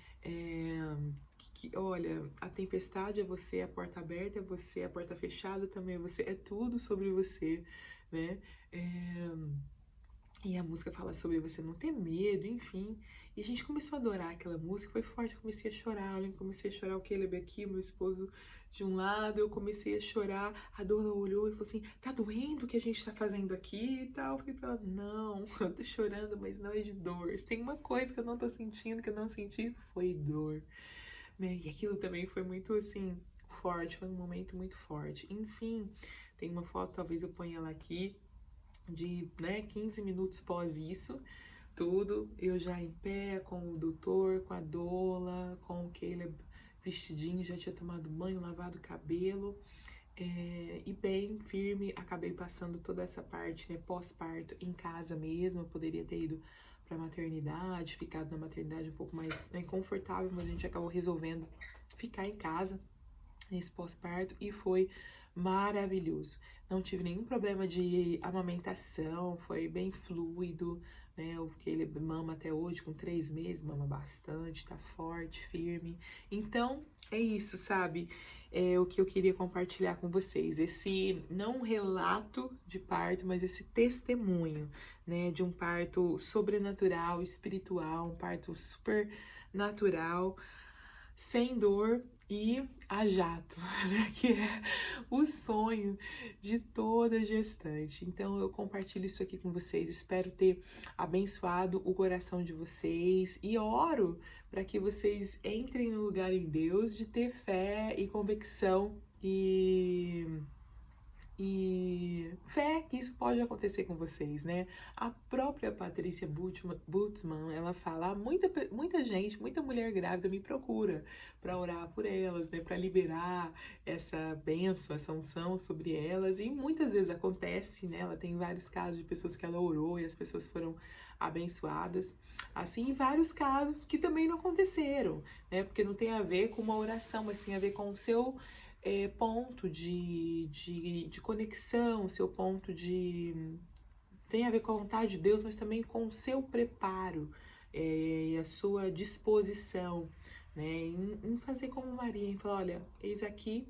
Olha, a tempestade é você, a porta aberta é você, a porta fechada também é você, é tudo sobre você, né? É, e a música fala sobre você não ter medo, enfim. E a gente começou a adorar aquela música, foi forte, eu comecei a chorar. Eu lembro que comecei a chorar, o Caleb aqui, o meu esposo de um lado, eu comecei a chorar. A Dora olhou e falou assim: tá doendo o que a gente tá fazendo aqui e tal? Eu falei pra ela: não, eu tô chorando, mas não é de dor. Se tem uma coisa que eu não tô sentindo, que eu não senti, foi dor, né? E aquilo também foi muito assim, forte, foi um momento muito forte. Enfim, tem uma foto, talvez eu ponha ela aqui de, né, 15 minutos pós isso, tudo, eu já em pé, com o doutor, com a doula, com o Caleb vestidinho, já tinha tomado banho, lavado o cabelo, e bem firme, acabei passando toda essa parte, né, pós-parto em casa mesmo, eu poderia ter ido para maternidade, ficado na maternidade um pouco mais inconfortável, mas a gente acabou resolvendo ficar em casa nesse pós-parto e foi maravilhoso. Não tive nenhum problema de amamentação, foi bem fluido, né? O que ele mama até hoje, com 3 meses, mama bastante, tá forte, firme. Então, é isso, sabe? É o que eu queria compartilhar com vocês. Esse, não um relato de parto, mas esse testemunho, né? De um parto sobrenatural, espiritual, um parto super natural, sem dor e a jato, né? Que é o sonho de toda gestante. Então eu compartilho isso aqui com vocês, espero ter abençoado o coração de vocês e oro para que vocês entrem no lugar em Deus de ter fé e convicção e fé que isso pode acontecer com vocês, né? A própria Patrícia Butzmann, ela fala, muita gente, muita mulher grávida me procura para orar por elas, né? Para liberar essa bênção, essa unção sobre elas, e muitas vezes acontece, né? Ela tem vários casos de pessoas que ela orou e as pessoas foram abençoadas. Assim, vários casos que também não aconteceram, né? Porque não tem a ver com uma oração, mas tem a ver com o seu ponto de conexão, seu ponto de... tem a ver com a vontade de Deus, mas também com o seu preparo e a sua disposição, né, em fazer como Maria, em falar, olha, eis aqui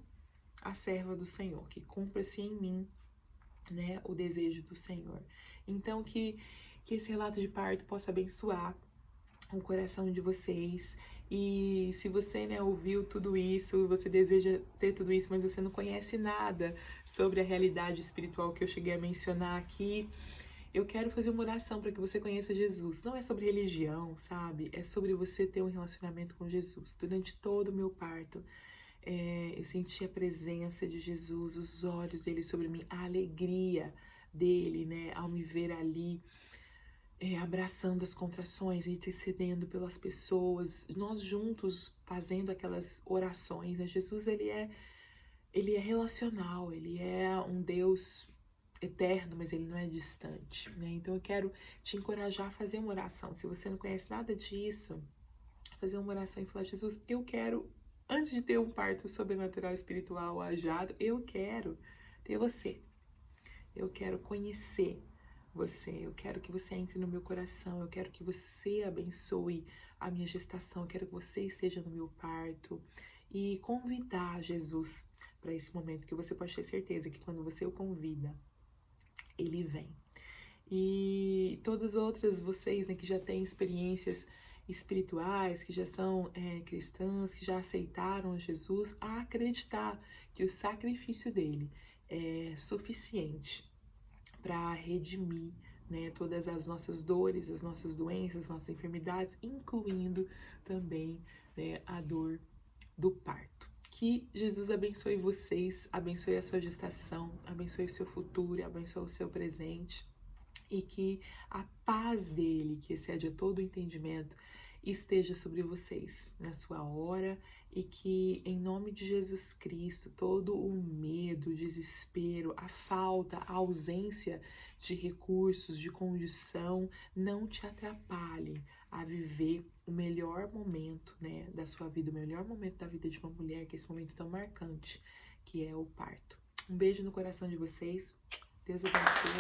a serva do Senhor, que cumpra-se em mim, né, o desejo do Senhor. Então, que esse relato de parto possa abençoar o coração de vocês. E se você, né, ouviu tudo isso, você deseja ter tudo isso, mas você não conhece nada sobre a realidade espiritual que eu cheguei a mencionar aqui, eu quero fazer uma oração para que você conheça Jesus. Não é sobre religião, sabe? É sobre você ter um relacionamento com Jesus. Durante todo o meu parto, eu senti a presença de Jesus, os olhos dele sobre mim, a alegria dele, né, ao me ver ali, abraçando as contrações, intercedendo pelas pessoas, nós juntos fazendo aquelas orações, né? Jesus, ele é relacional, ele é um Deus eterno, mas ele não é distante, né? Então eu quero te encorajar a fazer uma oração. Se você não conhece nada disso, fazer uma oração e falar, Jesus, eu quero, antes de ter um parto sobrenatural, espiritual, ajado, eu quero ter você. Eu quero conhecer você, eu quero que você entre no meu coração, eu quero que você abençoe a minha gestação, eu quero que você esteja no meu parto e convidar Jesus para esse momento, que você pode ter certeza que quando você o convida, ele vem. E todas as outras vocês, né, que já têm experiências espirituais, que já são cristãs, que já aceitaram Jesus, a acreditar que o sacrifício dele é suficiente para redimir, né, todas as nossas dores, as nossas doenças, as nossas enfermidades, incluindo também, né, a dor do parto. Que Jesus abençoe vocês, abençoe a sua gestação, abençoe o seu futuro, abençoe o seu presente, e que a paz dele, que excede a todo o entendimento, esteja sobre vocês na sua hora, e que, em nome de Jesus Cristo, todo o medo, o desespero, a falta, a ausência de recursos, de condição, não te atrapalhem a viver o melhor momento, né, da sua vida, o melhor momento da vida de uma mulher, que é esse momento tão marcante, que é o parto. Um beijo no coração de vocês. Deus abençoe.